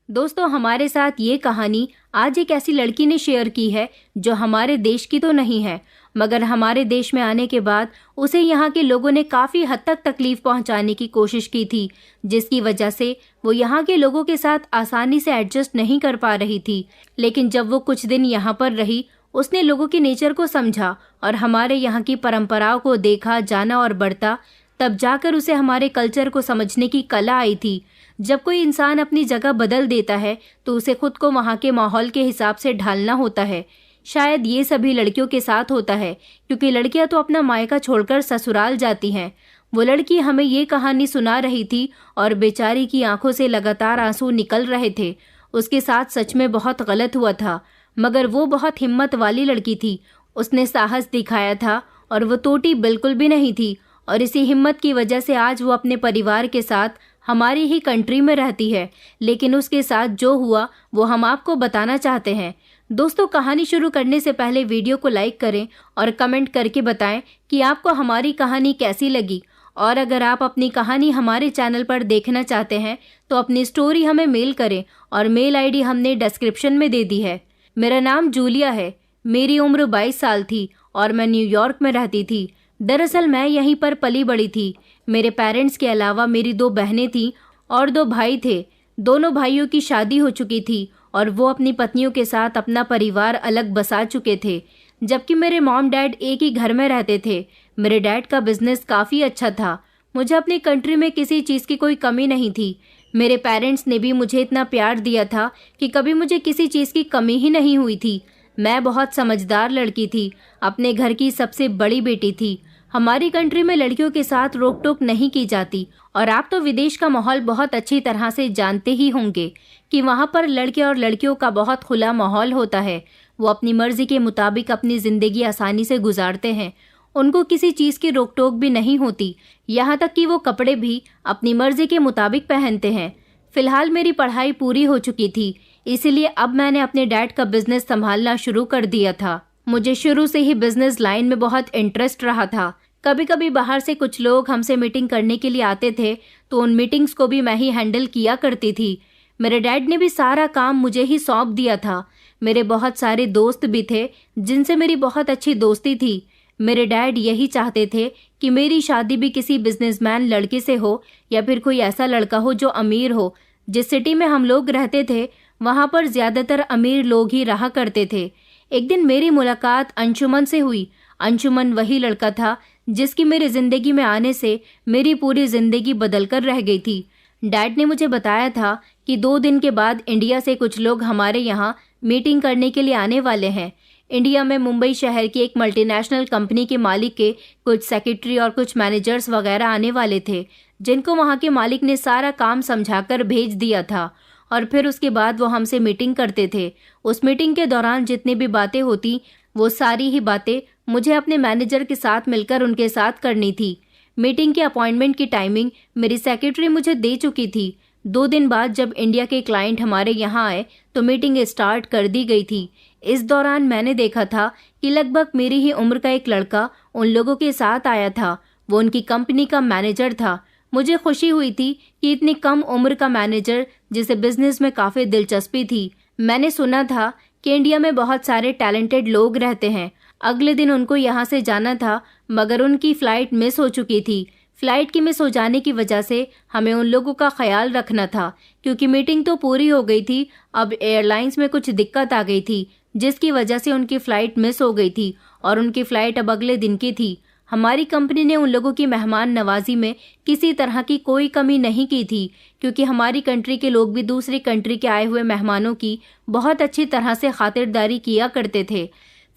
दोस्तों, हमारे साथ ये कहानी आज एक ऐसी लड़की ने शेयर की है जो हमारे देश की तो नहीं है, मगर हमारे देश में आने के बाद उसे यहाँ के लोगों ने काफ़ी हद तक तकलीफ पहुँचाने की कोशिश की थी, जिसकी वजह से वो यहाँ के लोगों के साथ आसानी से एडजस्ट नहीं कर पा रही थी। लेकिन जब वो कुछ दिन यहाँ पर रही, उसने लोगों के नेचर को समझा और हमारे यहाँ की परंपराओं को देखा, जाना और बढ़ता, तब जाकर उसे हमारे कल्चर को समझने की कला आई थी। जब कोई इंसान अपनी जगह बदल देता है तो उसे खुद को वहाँ के माहौल के हिसाब से ढालना होता है। शायद ये सभी लड़कियों के साथ होता है, क्योंकि लड़कियां तो अपना मायका छोड़कर ससुराल जाती हैं। वो लड़की हमें ये कहानी सुना रही थी और बेचारी की आंखों से लगातार आंसू निकल रहे थे। उसके साथ सच में बहुत गलत हुआ था, मगर वो बहुत हिम्मत वाली लड़की थी। उसने साहस दिखाया था और वो टूटी बिल्कुल भी नहीं थी, और इसी हिम्मत की वजह से आज वो अपने परिवार के साथ हमारी ही कंट्री में रहती है। लेकिन उसके साथ जो हुआ वो हम आपको बताना चाहते हैं। दोस्तों, कहानी शुरू करने से पहले वीडियो को लाइक करें और कमेंट करके बताएं कि आपको हमारी कहानी कैसी लगी। और अगर आप अपनी कहानी हमारे चैनल पर देखना चाहते हैं तो अपनी स्टोरी हमें मेल करें, और मेल आईडी हमने डिस्क्रिप्शन में दे दी है। मेरा नाम जूलिया है, मेरी उम्र 22 साल थी और मैं न्यूयॉर्क में रहती थी। दरअसल मैं यहीं पर पली बड़ी थी। मेरे पेरेंट्स के अलावा मेरी 2 बहनें थीं और 2 भाई थे। दोनों भाइयों की शादी हो चुकी थी और वो अपनी पत्नियों के साथ अपना परिवार अलग बसा चुके थे, जबकि मेरे मॉम डैड एक ही घर में रहते थे। मेरे डैड का बिजनेस काफ़ी अच्छा था। मुझे अपनी कंट्री में किसी चीज़ की कोई कमी नहीं थी। मेरे पेरेंट्स ने भी मुझे इतना प्यार दिया था कि कभी मुझे किसी चीज़ की कमी ही नहीं हुई थी। मैं बहुत समझदार लड़की थी, अपने घर की सबसे बड़ी बेटी थी। हमारी कंट्री में लड़कियों के साथ रोक टोक नहीं की जाती, और आप तो विदेश का माहौल बहुत अच्छी तरह से जानते ही होंगे कि वहाँ पर लड़के और लड़कियों का बहुत खुला माहौल होता है। वो अपनी मर्जी के मुताबिक अपनी ज़िंदगी आसानी से गुजारते हैं। उनको किसी चीज़ की रोक टोक भी नहीं होती, यहाँ तक कि वो कपड़े भी अपनी मर्जी के मुताबिक पहनते हैं। फिलहाल मेरी पढ़ाई पूरी हो चुकी थी, इसीलिए अब मैंने अपने डैड का बिजनेस संभालना शुरू कर दिया था। मुझे शुरू से ही बिजनेस लाइन में बहुत इंटरेस्ट रहा था। कभी कभी बाहर से कुछ लोग हमसे मीटिंग करने के लिए आते थे, तो उन मीटिंग्स को भी मैं ही हैंडल किया करती थी। मेरे डैड ने भी सारा काम मुझे ही सौंप दिया था। मेरे बहुत सारे दोस्त भी थे जिनसे मेरी बहुत अच्छी दोस्ती थी। मेरे डैड यही चाहते थे कि मेरी शादी भी किसी बिजनेसमैन लड़के से हो, या फिर कोई ऐसा लड़का हो जो अमीर हो। जिस सिटी में हम लोग रहते थे वहाँ पर ज़्यादातर अमीर लोग ही रहा करते थे। एक दिन मेरी मुलाकात अंशुमन से हुई। अंशुमन वही लड़का था जिसकी मेरी ज़िंदगी में आने से मेरी पूरी ज़िंदगी बदलकर रह गई थी। डैड ने मुझे बताया था कि 2 दिन के बाद इंडिया से कुछ लोग हमारे यहाँ मीटिंग करने के लिए आने वाले हैं। इंडिया में मुंबई शहर की एक मल्टीनेशनल कंपनी के मालिक के कुछ सेक्रेटरी और कुछ मैनेजर्स वगैरह आने वाले थे, जिनको वहाँ के मालिक ने सारा काम समझाकर भेज दिया था। और फिर उसके बाद वो हमसे मीटिंग करते थे। उस मीटिंग के दौरान जितनी भी बातें होती, वो सारी ही बातें मुझे अपने मैनेजर के साथ मिलकर उनके साथ करनी थी। मीटिंग की अपॉइंटमेंट की टाइमिंग मेरी सेक्रेटरी मुझे दे चुकी थी। 2 दिन बाद जब इंडिया के क्लाइंट हमारे यहाँ आए तो मीटिंग स्टार्ट कर दी गई थी। इस दौरान मैंने देखा था कि लगभग मेरी ही उम्र का एक लड़का उन लोगों के साथ आया था। वो उनकी कंपनी का मैनेजर था। मुझे खुशी हुई थी कि इतनी कम उम्र का मैनेजर जिसे बिजनेस में काफ़ी दिलचस्पी थी। मैंने सुना था कि इंडिया में बहुत सारे टैलेंटेड लोग रहते हैं। अगले दिन उनको यहाँ से जाना था, मगर उनकी फ़्लाइट मिस हो चुकी थी। फ़्लाइट की मिस हो जाने की वजह से हमें उन लोगों का ख्याल रखना था, क्योंकि मीटिंग तो पूरी हो गई थी। अब एयरलाइंस में कुछ दिक्कत आ गई थी, जिसकी वजह से उनकी फ़्लाइट मिस हो गई थी और उनकी फ़्लाइट अब अगले दिन की थी। हमारी कंपनी ने उन लोगों की मेहमान नवाजी में किसी तरह की कोई कमी नहीं की थी, क्योंकि हमारी कंट्री के लोग भी दूसरी कंट्री के आए हुए मेहमानों की बहुत अच्छी तरह से खातिरदारी किया करते थे।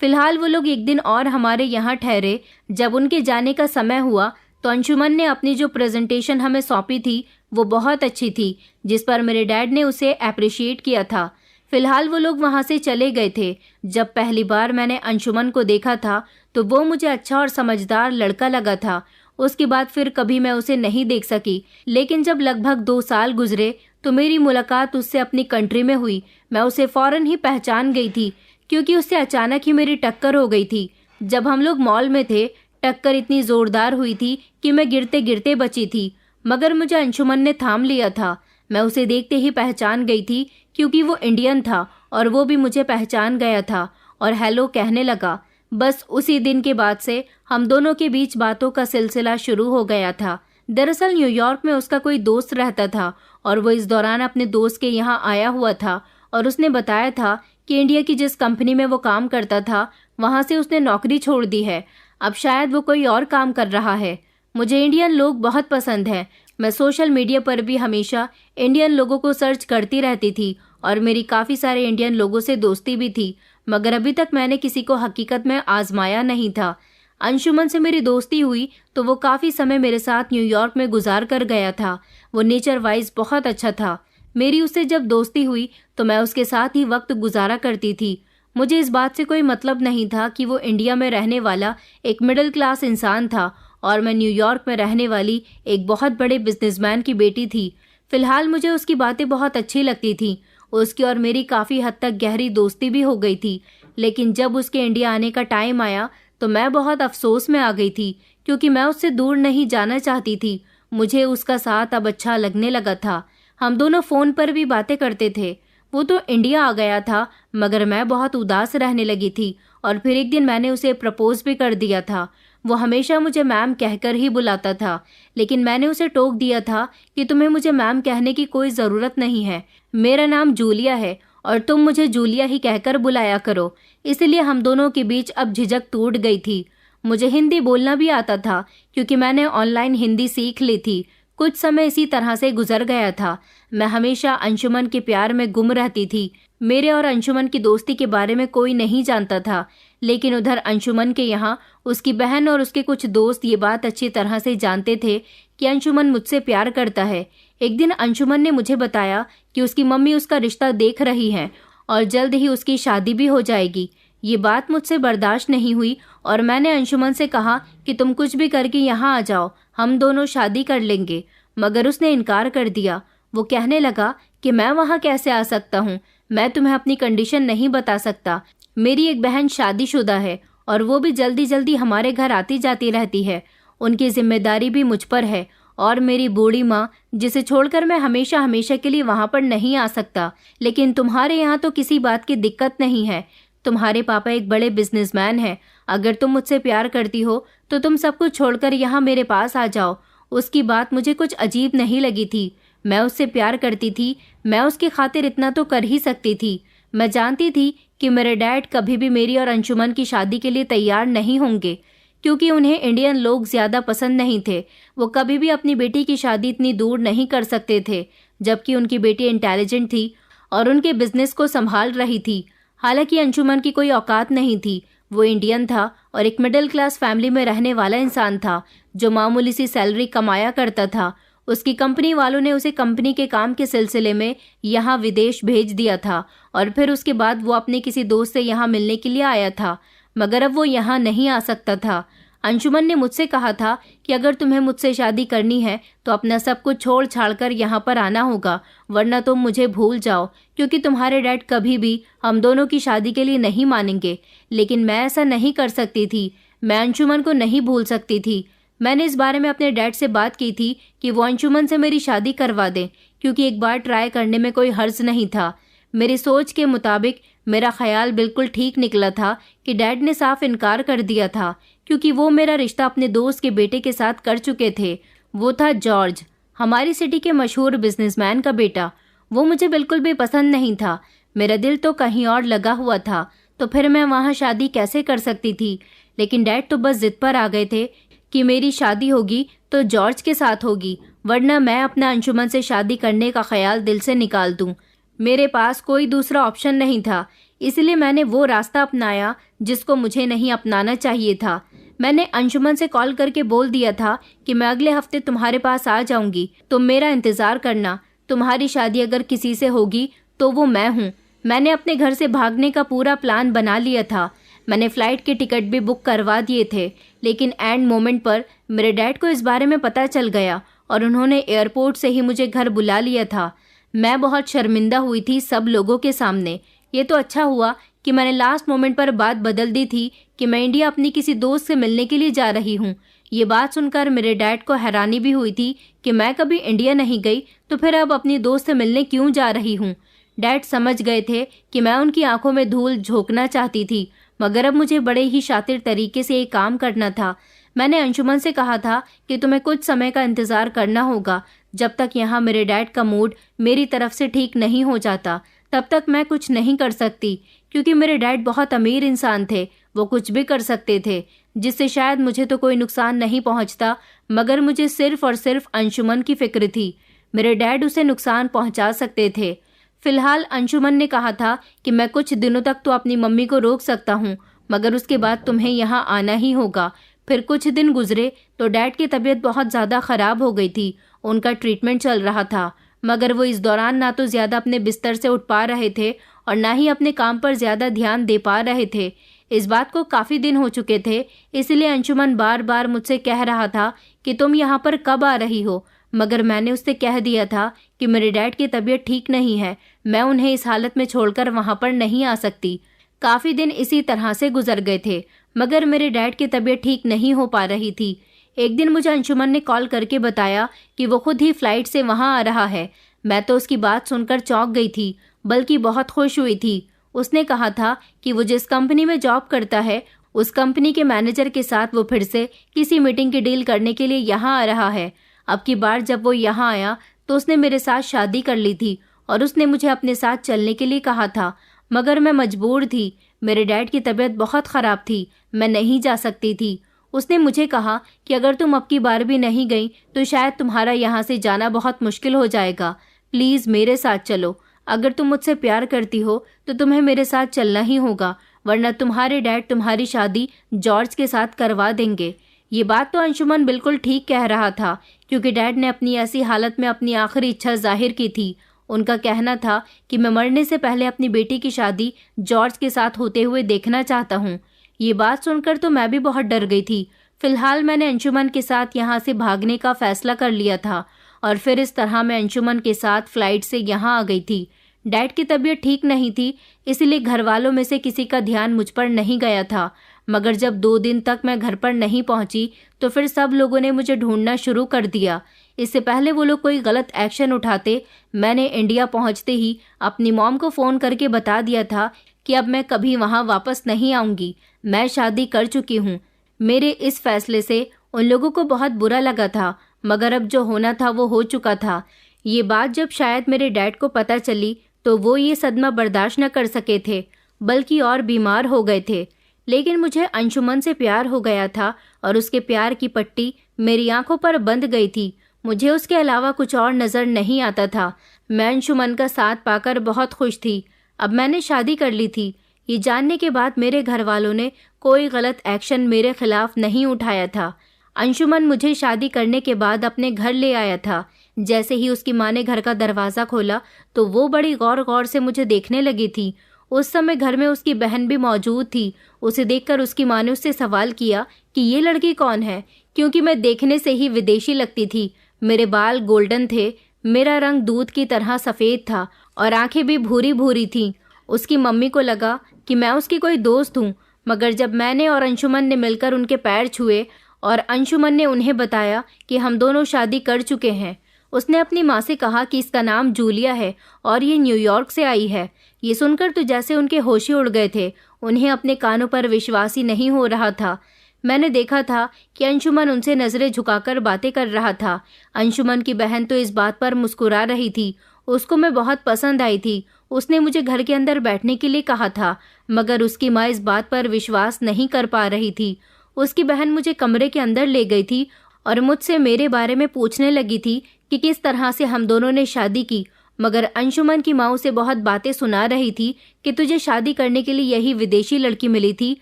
फिलहाल वो लोग एक दिन और हमारे यहाँ ठहरे। जब उनके जाने का समय हुआ तो अंशुमन ने अपनी जो प्रेजेंटेशन हमें सौंपी थी वो बहुत अच्छी थी, जिस पर मेरे डैड ने उसे अप्रिशिएट किया था। फिलहाल वो लोग वहाँ से चले गए थे। जब पहली बार मैंने अंशुमन को देखा था तो वो मुझे अच्छा और समझदार लड़का लगा था। उसके बाद फिर कभी मैं उसे नहीं देख सकी, लेकिन जब लगभग 2 साल गुजरे तो मेरी मुलाकात उससे अपनी कंट्री में हुई। मैं उसे फ़ौरन ही पहचान गई थी, क्योंकि उससे अचानक ही मेरी टक्कर हो गई थी। जब हम लोग मॉल में थे, टक्कर इतनी ज़ोरदार हुई थी कि मैं गिरते गिरते बची थी, मगर मुझे अंशुमन ने थाम लिया था। मैं उसे देखते ही पहचान गई थी क्योंकि वो इंडियन था और वो भी मुझे पहचान गया था और हेलो कहने लगा। बस उसी दिन के बाद से हम दोनों के बीच बातों का सिलसिला शुरू हो गया था। दरअसल न्यूयॉर्क में उसका कोई दोस्त रहता था और वो इस दौरान अपने दोस्त के यहाँ आया हुआ था और उसने बताया था कि इंडिया की जिस कंपनी में वो काम करता था वहाँ से उसने नौकरी छोड़ दी है। अब शायद वो कोई और काम कर रहा है। मुझे इंडियन लोग बहुत पसंद हैं। मैं सोशल मीडिया पर भी हमेशा इंडियन लोगों को सर्च करती रहती थी और मेरी काफ़ी सारे इंडियन लोगों से दोस्ती भी थी, मगर अभी तक मैंने किसी को हकीकत में आजमाया नहीं था। अंशुमन से मेरी दोस्ती हुई तो वो काफ़ी समय मेरे साथ न्यूयॉर्क में गुजार कर गया था। वो नेचर वाइज बहुत अच्छा था। मेरी उससे जब दोस्ती हुई तो मैं उसके साथ ही वक्त गुजारा करती थी। मुझे इस बात से कोई मतलब नहीं था कि वो इंडिया में रहने वाला एक मिडिल क्लास इंसान था और मैं न्यूयॉर्क में रहने वाली एक बहुत बड़े बिजनेसमैन की बेटी थी। फिलहाल मुझे उसकी बातें बहुत अच्छी लगती थीं। उसकी और मेरी काफ़ी हद तक गहरी दोस्ती भी हो गई थी। लेकिन जब उसके इंडिया आने का टाइम आया तो मैं बहुत अफसोस में आ गई थी क्योंकि मैं उससे दूर नहीं जाना चाहती थी। मुझे उसका साथ अब अच्छा लगने लगा था। हम दोनों फ़ोन पर भी बातें करते थे। वो तो इंडिया आ गया था मगर मैं बहुत उदास रहने लगी थी और फिर एक दिन मैंने उसे प्रपोज भी कर दिया था। वो हमेशा मुझे मैम कहकर ही बुलाता था, लेकिन मैंने उसे टोक दिया था कि तुम्हें मुझे मैम कहने की कोई ज़रूरत नहीं है। मेरा नाम जूलिया है और तुम मुझे जूलिया ही कहकर बुलाया करो। इसलिए हम दोनों के बीच अब झिझक टूट गई थी। मुझे हिंदी बोलना भी आता था क्योंकि मैंने ऑनलाइन हिंदी सीख ली थी। कुछ समय इसी तरह से गुजर गया था। मैं हमेशा अंशुमन के प्यार में गुम रहती थी। मेरे और अंशुमन की दोस्ती के बारे में कोई नहीं जानता था, लेकिन उधर अंशुमन के यहाँ उसकी बहन और उसके कुछ दोस्त ये बात अच्छी तरह से जानते थे कि अंशुमन मुझसे प्यार करता है। एक दिन अंशुमन ने मुझे बताया कि उसकी मम्मी उसका रिश्ता देख रही हैं और जल्द ही उसकी शादी भी हो जाएगी। ये बात मुझसे बर्दाश्त नहीं हुई और मैंने अंशुमन से कहा कि तुम कुछ भी करके यहाँ आ जाओ, हम दोनों शादी कर लेंगे। मगर उसने इनकार कर दिया। वो कहने लगा कि मैं वहाँ कैसे आ सकता हूँ, मैं तुम्हें अपनी कंडीशन नहीं बता सकता। मेरी एक बहन शादीशुदा है और वो भी जल्दी जल्दी हमारे घर आती जाती रहती है। उनकी जिम्मेदारी भी मुझ पर है और मेरी बूढ़ी माँ, जिसे छोड़कर मैं हमेशा हमेशा के लिए वहाँ पर नहीं आ सकता। लेकिन तुम्हारे यहाँ तो किसी बात की दिक्कत नहीं है। तुम्हारे पापा एक बड़े बिजनेसमैन हैं। अगर तुम मुझसे प्यार करती हो तो तुम सब कुछ छोड़कर यहाँ मेरे पास आ जाओ। उसकी बात मुझे कुछ अजीब नहीं लगी थी। मैं उससे प्यार करती थी, मैं उसकी खातिर इतना तो कर ही सकती थी। मैं जानती थी कि मेरे डैड कभी भी मेरी और अंशुमन की शादी के लिए तैयार नहीं होंगे क्योंकि उन्हें इंडियन लोग ज़्यादा पसंद नहीं थे। वो कभी भी अपनी बेटी की शादी इतनी दूर नहीं कर सकते थे, जबकि उनकी बेटी इंटेलिजेंट थी और उनके बिजनेस को संभाल रही थी। हालांकि अंशुमन की कोई औकात नहीं थी। वो इंडियन था और एक मिडिल क्लास फैमिली में रहने वाला इंसान था जो मामूली सी सैलरी कमाया करता था। उसकी कंपनी वालों ने उसे कंपनी के काम के सिलसिले में यहाँ विदेश भेज दिया था और फिर उसके बाद वो अपने किसी दोस्त से यहाँ मिलने के लिए आया था, मगर अब वो यहाँ नहीं आ सकता था। अंशुमन ने मुझसे कहा था कि अगर तुम्हें मुझसे शादी करनी है तो अपना सब कुछ छोड़ छाड़ कर यहाँ पर आना होगा, वरना तुम मुझे भूल जाओ क्योंकि तुम्हारे डैड कभी भी हम दोनों की शादी के लिए नहीं मानेंगे। लेकिन मैं ऐसा नहीं कर सकती थी। मैं अंशुमन को नहीं भूल सकती थी। मैंने इस बारे में अपने डैड से बात की थी कि वो अंशुमन से मेरी शादी करवा दें क्योंकि एक बार ट्राई करने में कोई हर्ज नहीं था। मेरी सोच के मुताबिक मेरा ख्याल बिल्कुल ठीक निकला था कि डैड ने साफ इनकार कर दिया था क्योंकि वो मेरा रिश्ता अपने दोस्त के बेटे के साथ कर चुके थे। वो था जॉर्ज, हमारी सिटी के मशहूर बिजनेसमैन का बेटा। वो मुझे बिल्कुल भी पसंद नहीं था। मेरा दिल तो कहीं और लगा हुआ था, तो फिर मैं वहाँ शादी कैसे कर सकती थी। लेकिन डैड तो बस जिद पर आ गए थे कि मेरी शादी होगी तो जॉर्ज के साथ होगी, वरना मैं अपना अंशुमन से शादी करने का ख्याल दिल से निकाल दूं। मेरे पास कोई दूसरा ऑप्शन नहीं था, इसलिए मैंने वो रास्ता अपनाया जिसको मुझे नहीं अपनाना चाहिए था। मैंने अंशुमन से कॉल करके बोल दिया था कि मैं अगले हफ्ते तुम्हारे पास आ जाऊंगी, तुम मेरा इंतज़ार करना। तुम्हारी शादी अगर किसी से होगी तो वो मैं हूँ। मैंने अपने घर से भागने का पूरा प्लान बना लिया था। मैंने फ़्लाइट के टिकट भी बुक करवा दिए थे, लेकिन एंड मोमेंट पर मेरे डैड को इस बारे में पता चल गया और उन्होंने एयरपोर्ट से ही मुझे घर बुला लिया था। मैं बहुत शर्मिंदा हुई थी सब लोगों के सामने। ये तो अच्छा हुआ कि मैंने लास्ट मोमेंट पर बात बदल दी थी कि मैं इंडिया अपनी किसी दोस्त से मिलने के लिए जा रही हूँ, ये बात सुनकर मेरे डैड को हैरानी भी हुई थी कि मैं कभी इंडिया नहीं गई तो फिर अब अपनी दोस्त से मिलने क्यों जा रही हूँ। डैड समझ गए थे कि मैं उनकी आंखों में धूल झोंकना चाहती थी, मगर अब मुझे बड़े ही शातिर तरीके से एक काम करना था। मैंने अंशुमन से कहा था कि तुम्हें कुछ समय का इंतजार करना होगा। जब तक यहाँ मेरे डैड का मूड मेरी तरफ से ठीक नहीं हो जाता तब तक मैं कुछ नहीं कर सकती, क्योंकि मेरे डैड बहुत अमीर इंसान थे। वो कुछ भी कर सकते थे जिससे शायद मुझे तो कोई नुकसान नहीं पहुंचता, मगर मुझे सिर्फ और सिर्फ अंशुमन की फिक्र थी। मेरे डैड उसे नुकसान पहुंचा सकते थे। फिलहाल अंशुमन ने कहा था कि मैं कुछ दिनों तक तो अपनी मम्मी को रोक सकता हूँ, मगर उसके बाद तुम्हें यहाँ आना ही होगा। फिर कुछ दिन गुजरे तो डैड की तबीयत बहुत ज़्यादा ख़राब हो गई थी। उनका ट्रीटमेंट चल रहा था, मगर वो इस दौरान ना तो ज़्यादा अपने बिस्तर से उठ पा रहे थे और ना ही अपने काम पर ज़्यादा ध्यान दे पा रहे थे। इस बात को काफ़ी दिन हो चुके थे, इसलिए अंशुमन बार बार मुझसे कह रहा था कि तुम यहाँ पर कब आ रही हो, मगर मैंने उससे कह दिया था कि मेरे डैड की तबीयत ठीक नहीं है, मैं उन्हें इस हालत में छोड़कर वहाँ पर नहीं आ सकती। काफ़ी दिन इसी तरह से गुजर गए थे, मगर मेरे डैड की तबीयत ठीक नहीं हो पा रही थी। एक दिन मुझे अंशुमन ने कॉल करके बताया कि वो खुद ही फ्लाइट से वहाँ आ रहा है। मैं तो उसकी बात सुनकर चौंक गई थी, बल्कि बहुत खुश हुई थी। उसने कहा था कि वो जिस कंपनी में जॉब करता है उस कंपनी के मैनेजर के साथ वो फिर से किसी मीटिंग की डील करने के लिए यहाँ आ रहा है। अब की बार जब वो यहाँ आया तो उसने मेरे साथ शादी कर ली थी और उसने मुझे अपने साथ चलने के लिए कहा था, मगर मैं मजबूर थी। मेरे डैड की तबीयत बहुत ख़राब थी, मैं नहीं जा सकती थी। उसने मुझे कहा कि अगर तुम अब की बार भी नहीं गई तो शायद तुम्हारा यहाँ से जाना बहुत मुश्किल हो जाएगा। प्लीज़ मेरे साथ चलो। अगर तुम मुझसे प्यार करती हो तो तुम्हें मेरे साथ चलना ही होगा, वरना तुम्हारे डैड तुम्हारी शादी जॉर्ज के साथ करवा देंगे। ये बात तो अंशुमन बिल्कुल ठीक कह रहा था, क्योंकि डैड ने अपनी ऐसी हालत में अपनी आखिरी इच्छा जाहिर की थी। उनका कहना था कि मैं मरने से पहले अपनी बेटी की शादी जॉर्ज के साथ होते हुए देखना चाहता हूँ। ये बात सुनकर तो मैं भी बहुत डर गई थी। फिलहाल मैंने अंशुमन के साथ यहाँ से भागने का फैसला कर लिया था और फिर इस तरह मैं अंशुमन के साथ फ्लाइट से यहाँ आ गई थी। डैड की तबीयत ठीक नहीं थी, इसलिए घर वालों में से किसी का ध्यान मुझ पर नहीं गया था, मगर जब 2 दिन तक मैं घर पर नहीं पहुंची तो फिर सब लोगों ने मुझे ढूंढना शुरू कर दिया। इससे पहले वो लोग कोई गलत एक्शन उठाते, मैंने इंडिया पहुंचते ही अपनी मॉम को फ़ोन करके बता दिया था कि अब मैं कभी वहां वापस नहीं आऊंगी। मैं शादी कर चुकी हूँ। मेरे इस फैसले से उन लोगों को बहुत बुरा लगा था, मगर अब जो होना था वो हो चुका था। ये बात जब शायद मेरे डैड को पता चली तो वो ये सदमा बर्दाश्त न कर सके थे, बल्कि और बीमार हो गए थे। लेकिन मुझे अंशुमन से प्यार हो गया था और उसके प्यार की पट्टी मेरी आंखों पर बंध गई थी। मुझे उसके अलावा कुछ और नज़र नहीं आता था। मैं अंशुमन का साथ पाकर बहुत खुश थी। अब मैंने शादी कर ली थी। ये जानने के बाद मेरे घर वालों ने कोई गलत एक्शन मेरे खिलाफ नहीं उठाया था। अंशुमन मुझे शादी करने के बाद अपने घर ले आया था। जैसे ही उसकी माँ ने घर का दरवाज़ा खोला तो वो बड़ी गौर गौर से मुझे देखने लगी थी। उस समय घर में उसकी बहन भी मौजूद थी। उसे देखकर उसकी माँ ने उससे सवाल किया कि ये लड़की कौन है, क्योंकि मैं देखने से ही विदेशी लगती थी। मेरे बाल गोल्डन थे, मेरा रंग दूध की तरह सफ़ेद था और आंखें भी भूरी भूरी थीं। उसकी मम्मी को लगा कि मैं उसकी कोई दोस्त हूँ, मगर जब मैंने और अंशुमन ने मिलकर उनके पैर छुए और अंशुमन ने उन्हें बताया कि हम दोनों शादी कर चुके हैं, उसने अपनी माँ से कहा कि इसका नाम जूलिया है और ये न्यूयॉर्क से आई है। ये सुनकर तो जैसे उनके होश ही उड़ गए थे। उन्हें अपने कानों पर विश्वास ही नहीं हो रहा था। मैंने देखा था कि अंशुमन उनसे नज़रें झुकाकर बातें कर रहा था। अंशुमन की बहन तो इस बात पर मुस्कुरा रही थी। उसको मैं बहुत पसंद आई थी। उसने मुझे घर के अंदर बैठने के लिए कहा था, मगर उसकी माँ इस बात पर विश्वास नहीं कर पा रही थी। उसकी बहन मुझे कमरे के अंदर ले गई थी और मुझसे मेरे बारे में पूछने लगी थी कि किस तरह से हम दोनों ने शादी की। मगर अंशुमन की माँ उसे बहुत बातें सुना रही थी कि तुझे शादी करने के लिए यही विदेशी लड़की मिली थी,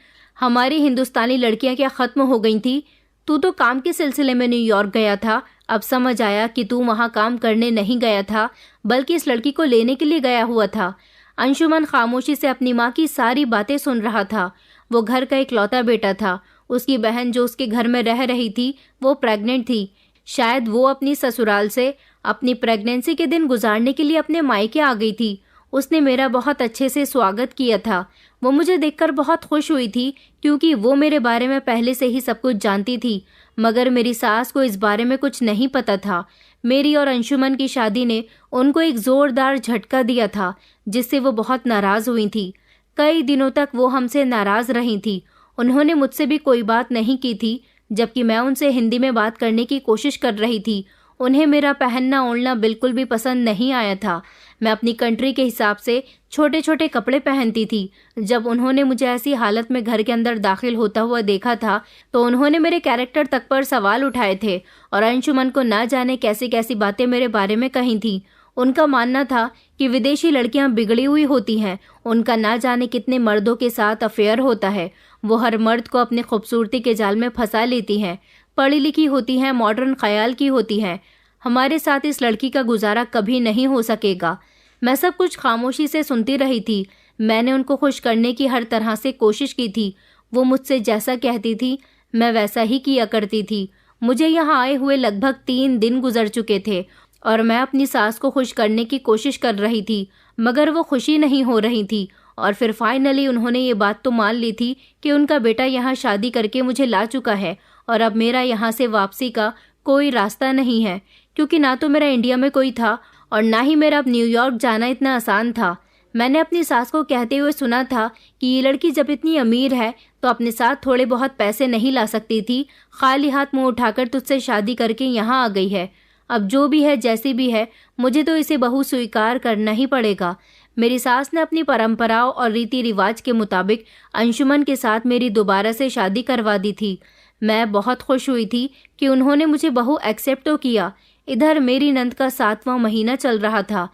हमारी हिंदुस्तानी लड़कियां क्या ख़त्म हो गई थी? तू तो काम के सिलसिले में न्यूयॉर्क गया था। अब समझ आया कि तू वहाँ काम करने नहीं गया था, बल्कि इस लड़की को लेने के लिए गया हुआ था। अंशुमन खामोशी से अपनी माँ की सारी बातें सुन रहा था। वो घर का इकलौता बेटा था। उसकी बहन जो उसके घर में रह रही थी वो प्रेग्नेंट थी। शायद वो अपनी ससुराल से अपनी प्रेगनेंसी के दिन गुजारने के लिए अपने मायके आ गई थी। उसने मेरा बहुत अच्छे से स्वागत किया था। वो मुझे देखकर बहुत खुश हुई थी, क्योंकि वो मेरे बारे में पहले से ही सब कुछ जानती थी। मगर मेरी सास को इस बारे में कुछ नहीं पता था। मेरी और अंशुमन की शादी ने उनको एक जोरदार झटका दिया था, जिससे वो बहुत नाराज हुई थी। कई दिनों तक वो हमसे नाराज रही थी। उन्होंने मुझसे भी कोई बात नहीं की थी, जबकि मैं उनसे हिंदी में बात करने की कोशिश कर रही थी। उन्हें मेरा पहनना ओढ़ना बिल्कुल भी पसंद नहीं आया था। मैं अपनी कंट्री के हिसाब से छोटे छोटे कपड़े पहनती थी। जब उन्होंने मुझे ऐसी हालत में घर के अंदर दाखिल होता हुआ देखा था, तो उन्होंने मेरे कैरेक्टर तक पर सवाल उठाए थे और अंशुमन को ना जाने कैसी कैसी बातें मेरे बारे में कही थी। उनका मानना था कि विदेशी लड़कियां बिगड़ी हुई होती हैं, उनका ना जाने कितने मर्दों के साथ अफेयर होता है। वो हर मर्द को अपने खूबसूरती के जाल में फंसा लेती हैं, पढ़ी लिखी होती हैं, मॉडर्न ख्याल की होती हैं। हमारे साथ इस लड़की का गुजारा कभी नहीं हो सकेगा। मैं सब कुछ खामोशी से सुनती रही थी। मैंने उनको खुश करने की हर तरह से कोशिश की थी। वो मुझसे जैसा कहती थी मैं वैसा ही किया करती थी। मुझे यहाँ आए हुए लगभग 3 दिन गुजर चुके थे और मैं अपनी सास को खुश करने की कोशिश कर रही थी, मगर वो खुशी नहीं हो रही थी। और फिर फाइनली उन्होंने ये बात तो मान ली थी कि उनका बेटा यहाँ शादी करके मुझे ला चुका है और अब मेरा यहाँ से वापसी का कोई रास्ता नहीं है, क्योंकि ना तो मेरा इंडिया में कोई था और ना ही मेरा अब न्यूयॉर्क जाना इतना आसान था। मैंने अपनी सास को कहते हुए सुना था कि ये लड़की जब इतनी अमीर है तो अपने साथ थोड़े बहुत पैसे नहीं ला सकती थी, खाली हाथ मुंह उठाकर तुझसे शादी करके यहाँ आ गई है। अब जो भी है जैसी भी है, मुझे तो इसे बहू स्वीकार करना ही पड़ेगा। मेरी सास ने अपनी परंपराओं और रीति रिवाज के मुताबिक अंशुमन के साथ मेरी दोबारा से शादी करवा दी थी। मैं बहुत खुश हुई थी कि उन्होंने मुझे बहू एक्सेप्ट तो किया। इधर मेरी नंद का 7वां महीना चल रहा था।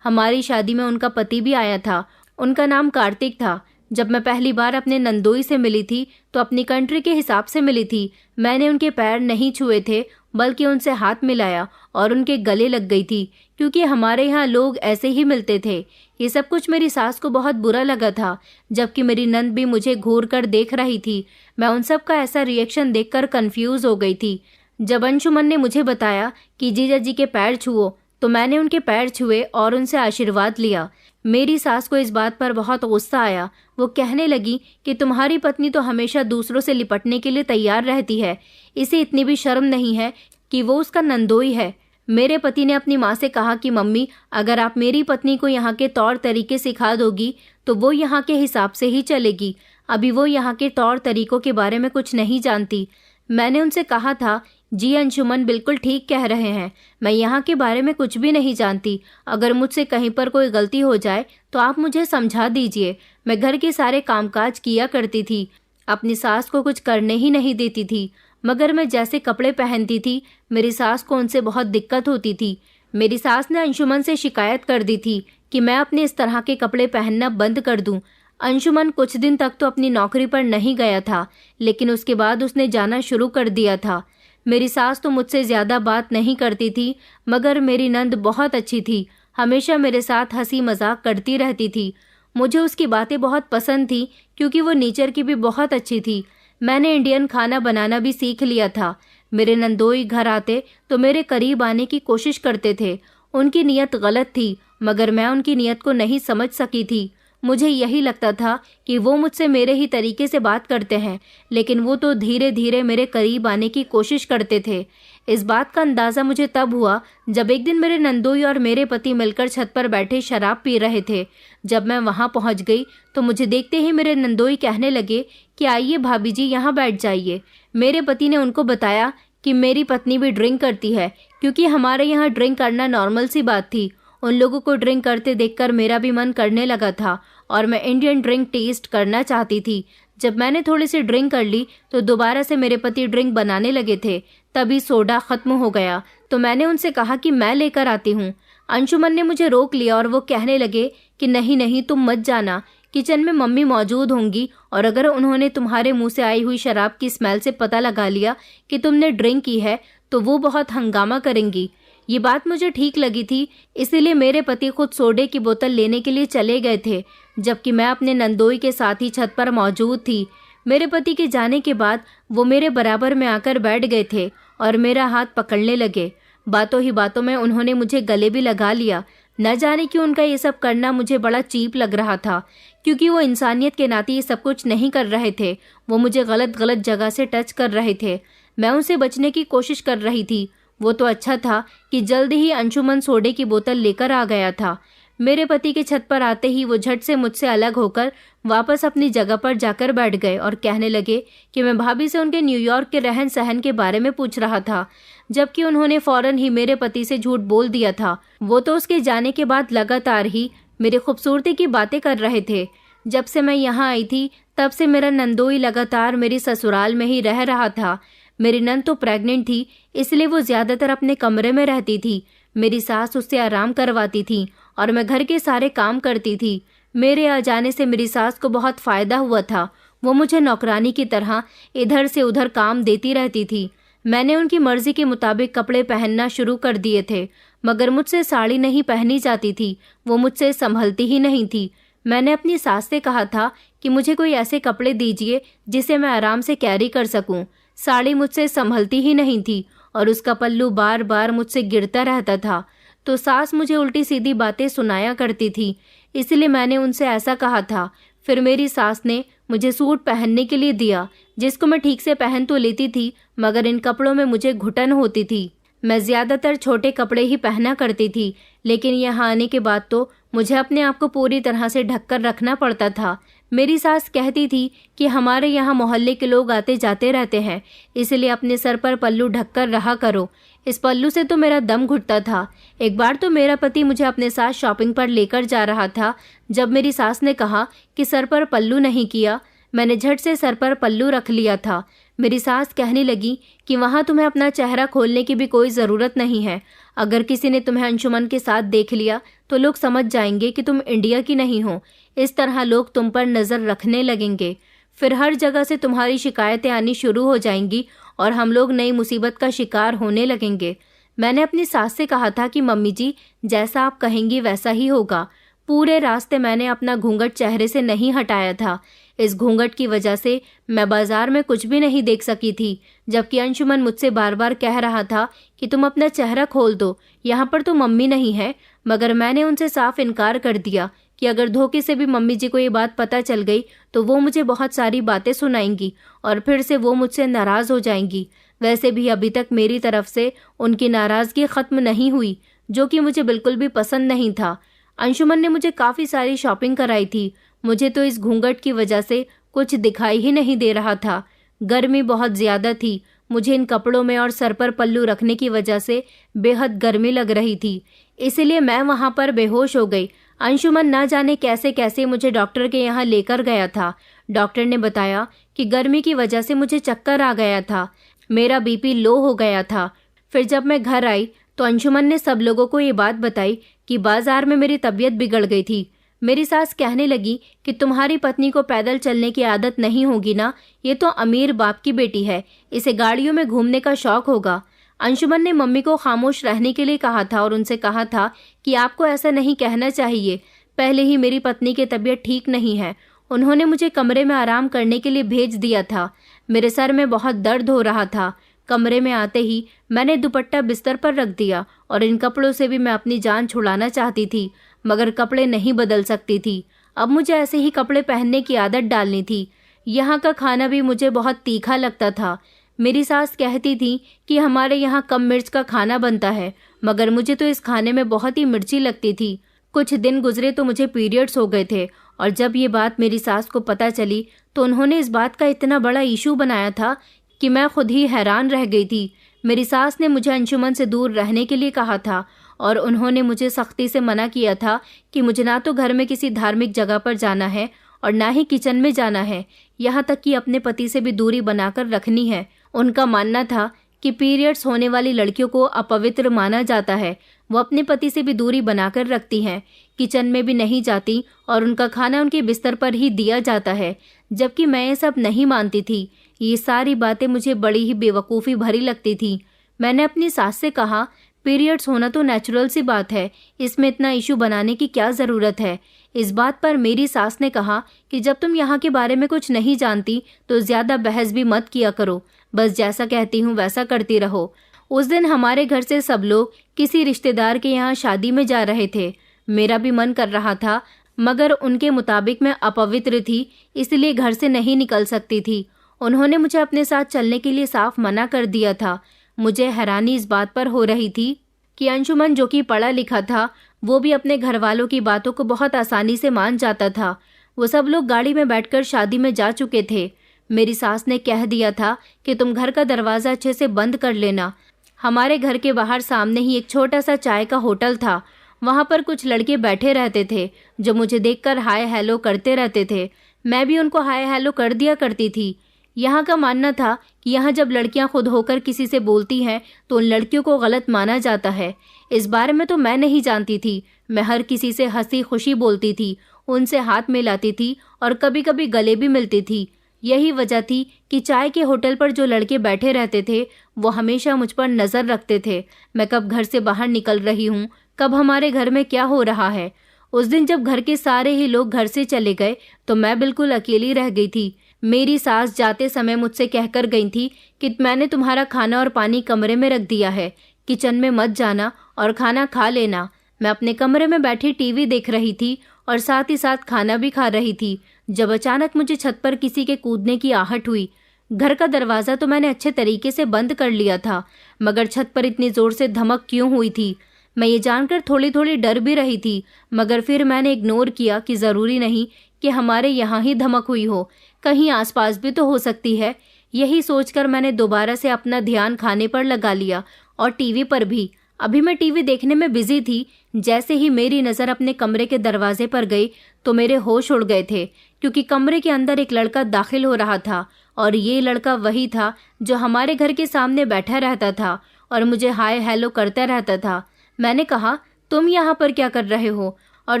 हमारी शादी में उनका पति भी आया था। उनका नाम कार्तिक था। जब मैं पहली बार अपने नंदोई से मिली थी तो अपनी कंट्री के हिसाब से मिली थी। मैंने उनके पैर नहीं छुए थे, बल्कि उनसे हाथ मिलाया और उनके गले लग गई थी, क्योंकि हमारे यहाँ लोग ऐसे ही मिलते थे। ये सब कुछ मेरी सास को बहुत बुरा लगा था, जबकि मेरी नंद भी मुझे घूर कर देख रही थी। मैं उन सब का ऐसा रिएक्शन देखकर कंफ्यूज हो गई थी। जब अंशुमन ने मुझे बताया कि जीजा जी के पैर छुओ, तो मैंने उनके पैर छुए और उनसे आशीर्वाद लिया। मेरी सास को इस बात पर बहुत गुस्सा आया। वो कहने लगी कि तुम्हारी पत्नी तो हमेशा दूसरों से लिपटने के लिए तैयार रहती है, इसे इतनी भी शर्म नहीं है कि वो उसका नंदोई है। मेरे पति ने अपनी माँ से कहा कि मम्मी, अगर आप मेरी पत्नी को यहाँ के तौर तरीके सिखा दोगी तो वो यहाँ के हिसाब से ही चलेगी। अभी वो यहाँ के तौर तरीकों के बारे में कुछ नहीं जानती। मैंने उनसे कहा था, जी अंशुमन बिल्कुल ठीक कह रहे हैं, मैं यहाँ के बारे में कुछ भी नहीं जानती। अगर मुझसे कहीं पर कोई गलती हो जाए तो आप मुझे समझा दीजिए। मैं घर के सारे कामकाज किया करती थी, अपनी सास को कुछ करने ही नहीं देती थी। मगर मैं जैसे कपड़े पहनती थी, मेरी सास को उनसे बहुत दिक्कत होती थी। मेरी सास ने अंशुमन से शिकायत कर दी थी कि मैं अपने इस तरह के कपड़े पहनना बंद कर दूं। अंशुमन कुछ दिन तक तो अपनी नौकरी पर नहीं गया था, लेकिन उसके बाद उसने जाना शुरू कर दिया था। मेरी सास तो मुझसे ज़्यादा बात नहीं करती थी, मगर मेरी नंद बहुत अच्छी थी, हमेशा मेरे साथ हंसी मजाक करती रहती थी। मुझे उसकी बातें बहुत पसंद थी, क्योंकि वो नेचर की भी बहुत अच्छी थी। मैंने इंडियन खाना बनाना भी सीख लिया था। मेरे नंदोई घर आते तो मेरे करीब आने की कोशिश करते थे। उनकी नीयत गलत थी, मगर मैं उनकी नीयत को नहीं समझ सकी थी। मुझे यही लगता था कि वो मुझसे मेरे ही तरीके से बात करते हैं, लेकिन वो तो धीरे धीरे मेरे करीब आने की कोशिश करते थे। इस बात का अंदाज़ा मुझे तब हुआ जब एक दिन मेरे नंदोई और मेरे पति मिलकर छत पर बैठे शराब पी रहे थे। जब मैं वहाँ पहुँच गई तो मुझे देखते ही मेरे नंदोई कहने लगे कि आइए भाभी जी, यहाँ बैठ जाइए। मेरे पति ने उनको बताया कि मेरी पत्नी भी ड्रिंक करती है, क्योंकि हमारे यहाँ ड्रिंक करना नॉर्मल सी बात थी। उन लोगों को ड्रिंक करते देखकर मेरा भी मन करने लगा था और मैं इंडियन ड्रिंक टेस्ट करना चाहती थी। जब मैंने थोड़ी सी ड्रिंक कर ली तो दोबारा से मेरे पति ड्रिंक बनाने लगे थे। तभी सोडा खत्म हो गया तो मैंने उनसे कहा कि मैं लेकर आती हूँ। अंशुमन ने मुझे रोक लिया और वो कहने लगे कि नहीं नहीं, तुम मत जाना, किचन में मम्मी मौजूद होंगी और अगर उन्होंने तुम्हारे मुंह से आई हुई शराब की स्मेल से पता लगा लिया कि तुमने ड्रिंक की है तो वो बहुत हंगामा करेंगी। ये बात मुझे ठीक लगी थी, इसीलिए मेरे पति खुद सोडे की बोतल लेने के लिए चले गए थे, जबकि मैं अपने नंदोई के साथ ही छत पर मौजूद थी। मेरे पति के जाने के बाद वो मेरे बराबर में आकर बैठ गए थे और मेरा हाथ पकड़ने लगे। बातों ही बातों में उन्होंने मुझे गले भी लगा लिया। न जाने क्यों उनका ये सब करना मुझे बड़ा चीप लग रहा था, क्योंकि वो इंसानियत के नाते ये सब कुछ नहीं कर रहे थे, वो मुझे गलत गलत जगह से टच कर रहे थे। मैं उनसे बचने की कोशिश कर रही थी। वो तो अच्छा था कि जल्द ही अंशुमन सोडे की बोतल लेकर आ गया था। मेरे पति के छत पर आते ही वो झट से मुझसे अलग होकर वापस अपनी जगह पर जाकर बैठ गए और कहने लगे कि मैं भाभी से उनके न्यूयॉर्क के रहन सहन के बारे में पूछ रहा था, जबकि उन्होंने फौरन ही मेरे पति से झूठ बोल दिया था। वो तो उसके जाने के बाद लगातार ही मेरी खूबसूरती की बातें कर रहे थे। जब से मैं यहाँ आई थी तब से मेरा नंदोई लगातार मेरी ससुराल में ही रह रहा था। मेरी नंद तो प्रेग्नेंट थी, इसलिए वो ज्यादातर अपने कमरे में रहती थी। मेरी सास उससे आराम करवाती थी और मैं घर के सारे काम करती थी। मेरे आ जाने से मेरी सास को बहुत फायदा हुआ था। वो मुझे नौकरानी की तरह इधर से उधर काम देती रहती थी। मैंने उनकी मर्जी के मुताबिक कपड़े पहनना शुरू कर दिए थे, मगर मुझसे साड़ी नहीं पहनी जाती थी। वो मुझसे संभलती ही नहीं थी। मैंने अपनी सास से कहा था कि मुझे कोई ऐसे कपड़े दीजिए जिसे मैं आराम से कैरी कर सकूं। साड़ी मुझसे संभलती ही नहीं थी और उसका पल्लू बार बार मुझसे गिरता रहता था, तो सास मुझे उल्टी सीधी बातें सुनाया करती थी। इसलिए मैंने उनसे ऐसा कहा था। फिर मेरी सास ने मुझे सूट पहनने के लिए दिया, जिसको मैं ठीक से पहन तो लेती थी, मगर इन कपड़ों में मुझे घुटन होती थी। मैं ज्यादातर छोटे कपड़े ही पहना करती थी, लेकिन यहाँ आने के बाद तो मुझे अपने आप को पूरी तरह से ढककर रखना पड़ता था। मेरी सास कहती थी कि हमारे यहाँ मोहल्ले के लोग आते जाते रहते हैं, इसलिए अपने सर पर पल्लू ढककर रहा करो। इस पल्लू से तो मेरा दम घुटता था। एक बार तो मेरा पति मुझे अपने साथ शॉपिंग पर लेकर जा रहा था। जब मेरी सास ने कहा कि सर पर पल्लू नहीं किया, मैंने झट से सर पर पल्लू रख लिया था। मेरी सास कहने लगी कि वहाँ तुम्हें अपना चेहरा खोलने की भी कोई ज़रूरत नहीं है। अगर किसी ने तुम्हें अंशुमन के साथ देख लिया तो लोग समझ जाएंगे कि तुम इंडिया की नहीं हो। इस तरह लोग तुम पर नज़र रखने लगेंगे। फिर हर जगह से तुम्हारी शिकायतें आनी शुरू हो जाएंगी और हम लोग नई मुसीबत का शिकार होने लगेंगे। मैंने अपनी सास से कहा था कि मम्मी जी, जैसा आप कहेंगी वैसा ही होगा। पूरे रास्ते मैंने अपना घूंघट चेहरे से नहीं हटाया था। इस घूंघट की वजह से मैं बाजार में कुछ भी नहीं देख सकी थी, जबकि अंशुमन मुझसे बार बार कह रहा था कि तुम अपना चेहरा खोल दो, यहाँ पर तो मम्मी नहीं है। मगर मैंने उनसे साफ इनकार कर दिया कि अगर धोखे से भी मम्मी जी को ये बात पता चल गई तो वो मुझे बहुत सारी बातें सुनाएंगी और फिर से वो मुझसे नाराज़ हो जाएंगी। वैसे भी अभी तक मेरी तरफ से उनकी नाराज़गी ख़त्म नहीं हुई, जो कि मुझे बिल्कुल भी पसंद नहीं था। अंशुमन ने मुझे काफ़ी सारी शॉपिंग कराई थी। मुझे तो इस घूंघट की वजह से कुछ दिखाई ही नहीं दे रहा था। गर्मी बहुत ज़्यादा थी। मुझे इन कपड़ों में और सर पर पल्लू रखने की वजह से बेहद गर्मी लग रही थी, इसलिए मैं वहाँ पर बेहोश हो गई। अंशुमन ना जाने कैसे कैसे मुझे डॉक्टर के यहाँ लेकर गया था। डॉक्टर ने बताया कि गर्मी की वजह से मुझे चक्कर आ गया था, मेरा बीपी लो हो गया था। फिर जब मैं घर आई तो अंशुमन ने सब लोगों को ये बात बताई कि बाजार में मेरी तबीयत बिगड़ गई थी। मेरी सास कहने लगी कि तुम्हारी पत्नी को पैदल चलने की आदत नहीं होगी ना, ये तो अमीर बाप की बेटी है, इसे गाड़ियों में घूमने का शौक होगा। अंशुमन ने मम्मी को खामोश रहने के लिए कहा था और उनसे कहा था कि आपको ऐसा नहीं कहना चाहिए। पहले ही मेरी पत्नी की तबीयत ठीक नहीं है। उन्होंने मुझे कमरे में आराम करने के लिए भेज दिया था। मेरे सर में बहुत दर्द हो रहा था। कमरे में आते ही मैंने दुपट्टा बिस्तर पर रख दिया और इन कपड़ों से भी मैं अपनी जान छुड़ाना चाहती थी, मगर कपड़े नहीं बदल सकती थी। अब मुझे ऐसे ही कपड़े पहनने की आदत डालनी थी। यहाँ का खाना भी मुझे बहुत तीखा लगता था। मेरी सास कहती थी कि हमारे यहाँ कम मिर्च का खाना बनता है, मगर मुझे तो इस खाने में बहुत ही मिर्ची लगती थी। कुछ दिन गुजरे तो मुझे पीरियड्स हो गए थे और जब ये बात मेरी सास को पता चली तो उन्होंने इस बात का इतना बड़ा इशू बनाया था कि मैं खुद ही हैरान रह गई थी। मेरी सास ने मुझे अंशुमन से दूर रहने के लिए कहा था और उन्होंने मुझे सख्ती से मना किया था कि मुझे ना तो घर में किसी धार्मिक जगह पर जाना है और ना ही किचन में जाना है, यहाँ तक कि अपने पति से भी दूरी बनाकर रखनी है। उनका मानना था कि पीरियड्स होने वाली लड़कियों को अपवित्र माना जाता है। वो अपने पति से भी दूरी बनाकर रखती हैं, किचन में भी नहीं जाती और उनका खाना उनके बिस्तर पर ही दिया जाता है, जबकि मैं ये सब नहीं मानती थी। ये सारी बातें मुझे बड़ी ही बेवकूफ़ी भरी लगती थी। मैंने अपनी सास से कहा, पीरियड्स होना तो नेचुरल सी बात है, इसमें इतना इशू बनाने की क्या ज़रूरत है। इस बात पर मेरी सास ने कहा कि जब तुम यहाँ के बारे में कुछ नहीं जानती तो ज़्यादा बहस भी मत किया करो, बस जैसा कहती हूँ वैसा करती रहो। उस दिन हमारे घर से सब लोग किसी रिश्तेदार के यहाँ शादी में जा रहे थे। मेरा भी मन कर रहा था, मगर उनके मुताबिक मैं अपवित्र थी, इसलिए घर से नहीं निकल सकती थी। उन्होंने मुझे अपने साथ चलने के लिए साफ मना कर दिया था। मुझे हैरानी इस बात पर हो रही थी कि अंशुमन, जो कि पढ़ा लिखा था, वो भी अपने घर वालों की बातों को बहुत आसानी से मान जाता था। वो सब लोग गाड़ी में बैठकर शादी में जा चुके थे। मेरी सास ने कह दिया था कि तुम घर का दरवाज़ा अच्छे से बंद कर लेना। हमारे घर के बाहर सामने ही एक छोटा सा चाय का होटल था। वहाँ पर कुछ लड़के बैठे रहते थे जो मुझे देखकर हाय हेलो करते रहते थे। मैं भी उनको हाय हेलो कर दिया करती थी। यहाँ का मानना था कि यहाँ जब लड़कियाँ खुद होकर किसी से बोलती हैं तो उन लड़कियों को गलत माना जाता है। इस बारे में तो मैं नहीं जानती थी। मैं हर किसी से हंसी खुशी बोलती थी, उनसे हाथ मिलाती थी और कभी कभी गले भी मिलती थी। यही वजह थी कि चाय के होटल पर जो लड़के बैठे रहते थे वो हमेशा मुझ पर नज़र रखते थे। मैं कब घर से बाहर निकल रही हूँ, कब हमारे घर में क्या हो रहा है। उस दिन जब घर के सारे ही लोग घर से चले गए तो मैं बिल्कुल अकेली रह गई थी। मेरी सास जाते समय मुझसे कहकर गई थी कि मैंने तुम्हारा खाना और पानी कमरे में रख दिया है, किचन में मत जाना और खाना खा लेना। मैं अपने कमरे में बैठी टीवी देख रही थी और साथ ही साथ खाना भी खा रही थी जब अचानक मुझे छत पर किसी के कूदने की आहट हुई। घर का दरवाज़ा तो मैंने अच्छे तरीके से बंद कर लिया था, मगर छत पर इतनी ज़ोर से धमक क्यों हुई थी, मैं ये जानकर थोड़ी थोड़ी डर भी रही थी। मगर फिर मैंने इग्नोर किया कि ज़रूरी नहीं कि हमारे यहाँ ही धमक हुई हो, कहीं आसपास भी तो हो सकती है। यही सोचकर मैंने दोबारा से अपना ध्यान खाने पर लगा लिया और टीवी पर भी। अभी मैं टीवी देखने में बिजी थी। जैसे ही मेरी नज़र अपने कमरे के दरवाजे पर गई तो मेरे होश उड़ गए थे, क्योंकि कमरे के अंदर एक लड़का दाखिल हो रहा था और ये लड़का वही था जो हमारे घर के सामने बैठा रहता था और मुझे हाय हेलो करता रहता था। मैंने कहा, तुम यहाँ पर क्या कर रहे हो और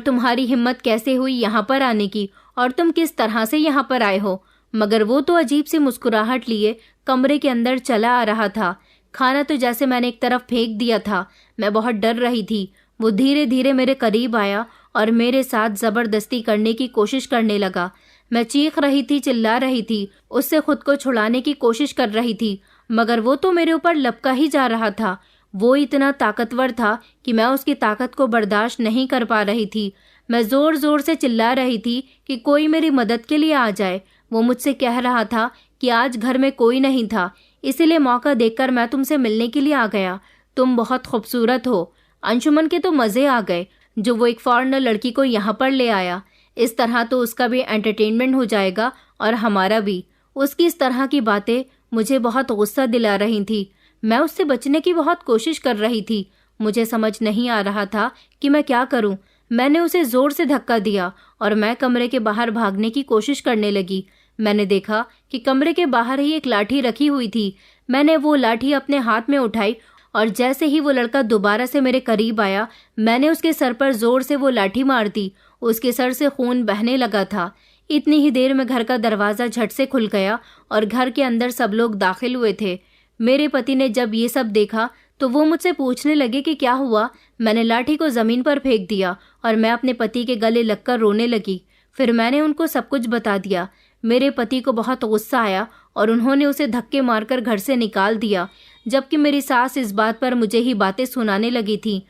तुम्हारी हिम्मत कैसे हुई यहाँ पर आने की, और तुम किस तरह से यहाँ पर आए हो। मगर वो तो अजीब सी मुस्कुराहट लिए कमरे के अंदर चला आ रहा था। खाना तो जैसे मैंने एक तरफ फेंक दिया था। मैं बहुत डर रही थी। वो धीरे धीरे मेरे करीब आया और मेरे साथ ज़बरदस्ती करने की कोशिश करने लगा। मैं चीख रही थी, चिल्ला रही थी, उससे खुद को छुड़ाने की कोशिश कर रही थी, मगर वो तो मेरे ऊपर लपका ही जा रहा था। वो इतना ताकतवर था कि मैं उसकी ताकत को बर्दाश्त नहीं कर पा रही थी। मैं ज़ोर ज़ोर से चिल्ला रही थी कि कोई मेरी मदद के लिए आ जाए। वो मुझसे कह रहा था कि आज घर में कोई नहीं था, इसीलिए मौका देखकर मैं तुमसे मिलने के लिए आ गया। तुम बहुत खूबसूरत हो। अंशुमन के तो मज़े आ गए जो वो एक फॉरेनर लड़की को यहाँ पर ले आया। इस तरह तो उसका भी एंटरटेनमेंट हो जाएगा और हमारा भी। उसकी इस तरह की बातें मुझे बहुत गुस्सा दिला रही थी। मैं उससे बचने की बहुत कोशिश कर रही थी। मुझे समझ नहीं आ रहा था कि मैं क्या करूं। मैंने उसे ज़ोर से धक्का दिया और मैं कमरे के बाहर भागने की कोशिश करने लगी। मैंने देखा कि कमरे के बाहर ही एक लाठी रखी हुई थी। मैंने वो लाठी अपने हाथ में उठाई और जैसे ही वो लड़का दोबारा से मेरे करीब आया, मैंने उसके सर पर ज़ोर से वो लाठी मार दी। उसके सर से खून बहने लगा था। इतनी ही देर में घर का दरवाज़ा झट से खुल गया और घर के अंदर सब लोग दाखिल हुए थे। मेरे पति ने जब ये सब देखा तो वो मुझसे पूछने लगे कि क्या हुआ। मैंने लाठी को ज़मीन पर फेंक दिया और मैं अपने पति के गले लगकर रोने लगी। फिर मैंने उनको सब कुछ बता दिया। मेरे पति को बहुत गुस्सा आया और उन्होंने उसे धक्के मारकर घर से निकाल दिया, जबकि मेरी सास इस बात पर मुझे ही बातें सुनाने लगी थी।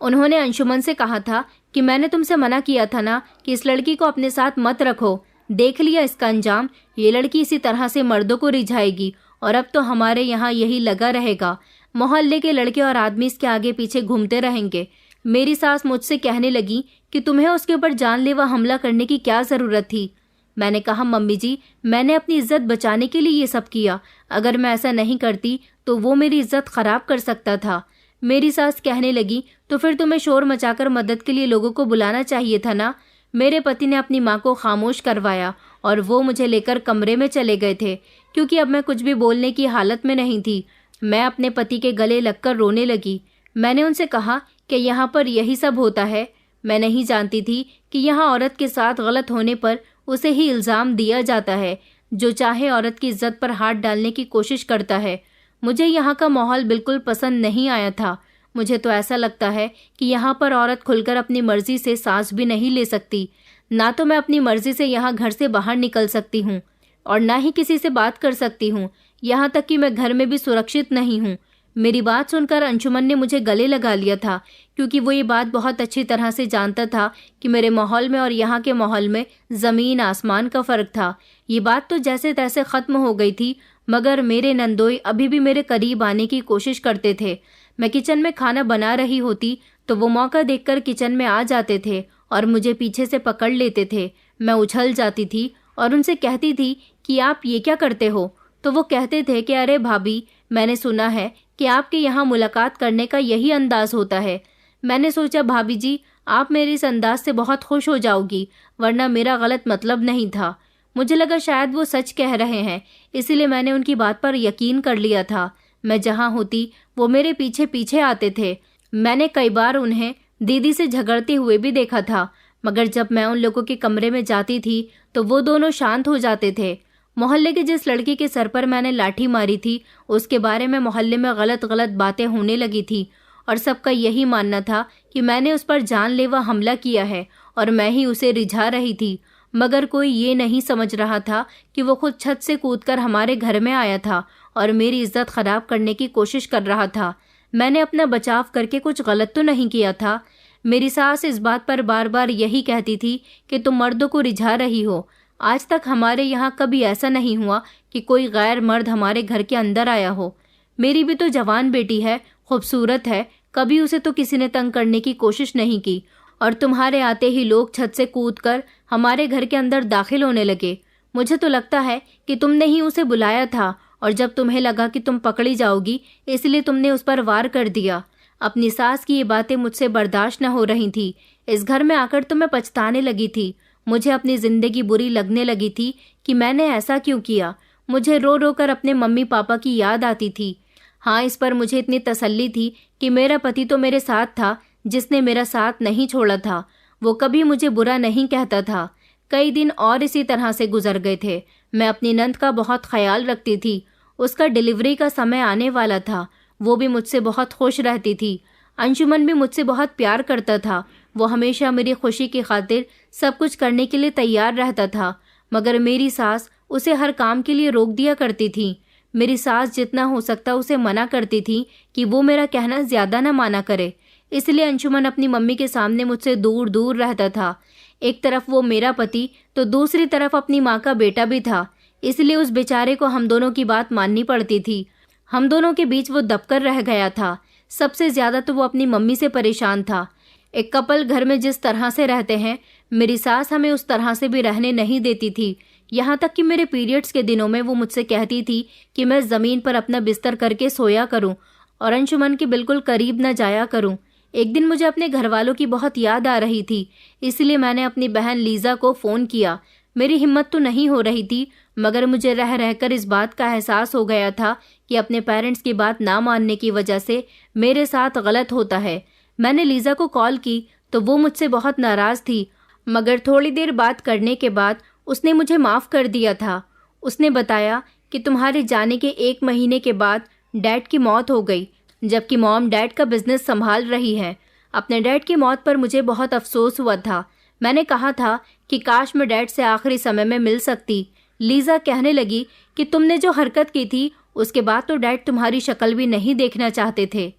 उन्होंने अंशुमन से कहा था कि मैंने तुमसे मना किया था ना कि इस लड़की को अपने साथ मत रखो। देख लिया इसका अंजाम। ये लड़की इसी तरह से मर्दों को रिझाएगी और अब तो हमारे यहाँ यही लगा रहेगा। मोहल्ले के लड़के और आदमी इसके आगे पीछे घूमते रहेंगे। मेरी सास मुझसे कहने लगी कि तुम्हें उसके ऊपर जानलेवा हमला करने की क्या ज़रूरत थी। मैंने कहा, मम्मी जी, मैंने अपनी इज्जत बचाने के लिए ये सब किया। अगर मैं ऐसा नहीं करती तो वो मेरी इज्जत ख़राब कर सकता था। मेरी सास कहने लगी, तो फिर तुम्हें शोर मचाकर मदद के लिए लोगों को बुलाना चाहिए था ना। मेरे पति ने अपनी माँ को खामोश करवाया और वो मुझे लेकर कमरे में चले गए थे, क्योंकि अब मैं कुछ भी बोलने की हालत में नहीं थी। मैं अपने पति के गले लगकर रोने लगी। मैंने उनसे कहा कि यहाँ पर यही सब होता है। मैं नहीं जानती थी कि यहाँ औरत के साथ गलत होने पर उसे ही इल्ज़ाम दिया जाता है। जो चाहे औरत की इज्जत पर हाथ डालने की कोशिश करता है। मुझे यहाँ का माहौल बिल्कुल पसंद नहीं आया था। मुझे तो ऐसा लगता है कि यहाँ पर औरत खुलकर अपनी मर्जी से सांस भी नहीं ले सकती। ना तो मैं अपनी मर्जी से यहाँ घर से बाहर निकल सकती हूँ और ना ही किसी से बात कर सकती हूँ। यहाँ तक कि मैं घर में भी सुरक्षित नहीं हूँ। मेरी बात सुनकर अंशुमन ने मुझे गले लगा लिया था, क्योंकि वो ये बात बहुत अच्छी तरह से जानता था कि मेरे माहौल में और यहाँ के माहौल में ज़मीन आसमान का फ़र्क था। ये बात तो जैसे तैसे ख़त्म हो गई थी, मगर मेरे नंदोई अभी भी मेरे करीब आने की कोशिश करते थे। मैं किचन में खाना बना रही होती तो वो मौका देखकर किचन में आ जाते थे और मुझे पीछे से पकड़ लेते थे। मैं उछल जाती थी और उनसे कहती थी कि आप ये क्या करते हो? तो वो कहते थे कि अरे भाभी, मैंने सुना है कि आपके यहाँ मुलाकात करने का यही अंदाज होता है। मैंने सोचा भाभी जी, आप मेरे इस अंदाज से बहुत खुश हो जाओगी, वरना मेरा गलत मतलब नहीं था। मुझे लगा शायद वो सच कह रहे हैं, इसीलिए मैंने उनकी बात पर यकीन कर लिया था। मैं जहाँ होती वो मेरे पीछे पीछे आते थे। मैंने कई बार उन्हें दीदी से झगड़ते हुए भी देखा था, मगर जब मैं उन लोगों के कमरे में जाती थी तो वो दोनों शांत हो जाते थे। मोहल्ले के जिस लड़की के सर पर मैंने लाठी मारी थी, उसके बारे में मोहल्ले में गलत गलत बातें होने लगी थी और सबका यही मानना था कि मैंने उस पर जानलेवा हमला किया है और मैं ही उसे रिझा रही थी। मगर कोई ये नहीं समझ रहा था कि वो खुद छत से कूदकर हमारे घर में आया था और मेरी इज्जत खराब करने की कोशिश कर रहा था। मैंने अपना बचाव करके कुछ गलत तो नहीं किया था। मेरी सास इस बात पर बार बार यही कहती थी कि तुम मर्दों को रिझा रही हो। आज तक हमारे यहाँ कभी ऐसा नहीं हुआ कि कोई गैर मर्द हमारे घर के अंदर आया हो। मेरी भी तो जवान बेटी है, खूबसूरत है, कभी उसे तो किसी ने तंग करने की कोशिश नहीं की, और तुम्हारे आते ही लोग छत से कूदकर हमारे घर के अंदर दाखिल होने लगे। मुझे तो लगता है कि तुमने ही उसे बुलाया था और जब तुम्हें लगा कि तुम पकड़ी जाओगी, इसलिए तुमने उस पर वार कर दिया। अपनी सास की ये बातें मुझसे बर्दाश्त न हो रही थी। इस घर में आकर तो मैं पछताने लगी थी। मुझे अपनी जिंदगी बुरी लगने लगी थी कि मैंने ऐसा क्यों किया। मुझे रो रो कर अपने मम्मी पापा की याद आती थी। हाँ, इस पर मुझे इतनी तसल्ली थी कि मेरा पति तो मेरे साथ था, जिसने मेरा साथ नहीं छोड़ा था। वो कभी मुझे बुरा नहीं कहता था। कई दिन और इसी तरह से गुजर गए थे। मैं अपनी नंद का बहुत ख्याल रखती थी। उसका डिलीवरी का समय आने वाला था। वो भी मुझसे बहुत खुश रहती थी। अंशुमन भी मुझसे बहुत प्यार करता था। वो हमेशा मेरी खुशी की खातिर सब कुछ करने के लिए तैयार रहता था, मगर मेरी सास उसे हर काम के लिए रोक दिया करती थी। मेरी सास जितना हो सकता उसे मना करती थी कि वो मेरा कहना ज्यादा न माना करे। इसलिए अंशुमन अपनी मम्मी के सामने मुझसे दूर दूर रहता था। एक तरफ वो मेरा पति तो दूसरी तरफ अपनी माँ का बेटा भी था, इसलिए उस बेचारे को हम दोनों की बात माननी पड़ती थी। हम दोनों के बीच वो दबकर रह गया था। सबसे ज्यादा तो वो अपनी मम्मी से परेशान था। एक कपल घर में जिस तरह से रहते हैं, मेरी सास हमें उस तरह से भी रहने नहीं देती थी। यहाँ तक कि मेरे पीरियड्स के दिनों में वो मुझसे कहती थी कि मैं ज़मीन पर अपना बिस्तर करके सोया करूं और अंशुमन के बिल्कुल करीब न जाया करूं। एक दिन मुझे अपने घर वालों की बहुत याद आ रही थी, इसलिए मैंने अपनी बहन लीज़ा को फ़ोन किया। मेरी हिम्मत तो नहीं हो रही थी, मगर मुझे रह रहकर इस बात का एहसास हो गया था कि अपने पेरेंट्स की बात ना मानने की वजह से मेरे साथ गलत होता है। मैंने लीज़ा को कॉल की तो वो मुझसे बहुत नाराज़ थी, मगर थोड़ी देर बात करने के बाद उसने मुझे माफ़ कर दिया था। उसने बताया कि तुम्हारे जाने के 1 महीने के बाद डैड की मौत हो गई, जबकि मॉम डैड का बिजनेस संभाल रही है। अपने डैड की मौत पर मुझे बहुत अफसोस हुआ था। मैंने कहा था कि काश मैं डैड से आखिरी समय में मिल सकती। लीज़ा कहने लगी कि तुमने जो हरकत की थी उसके बाद तो डैड तुम्हारी शक्ल भी नहीं देखना चाहते थे।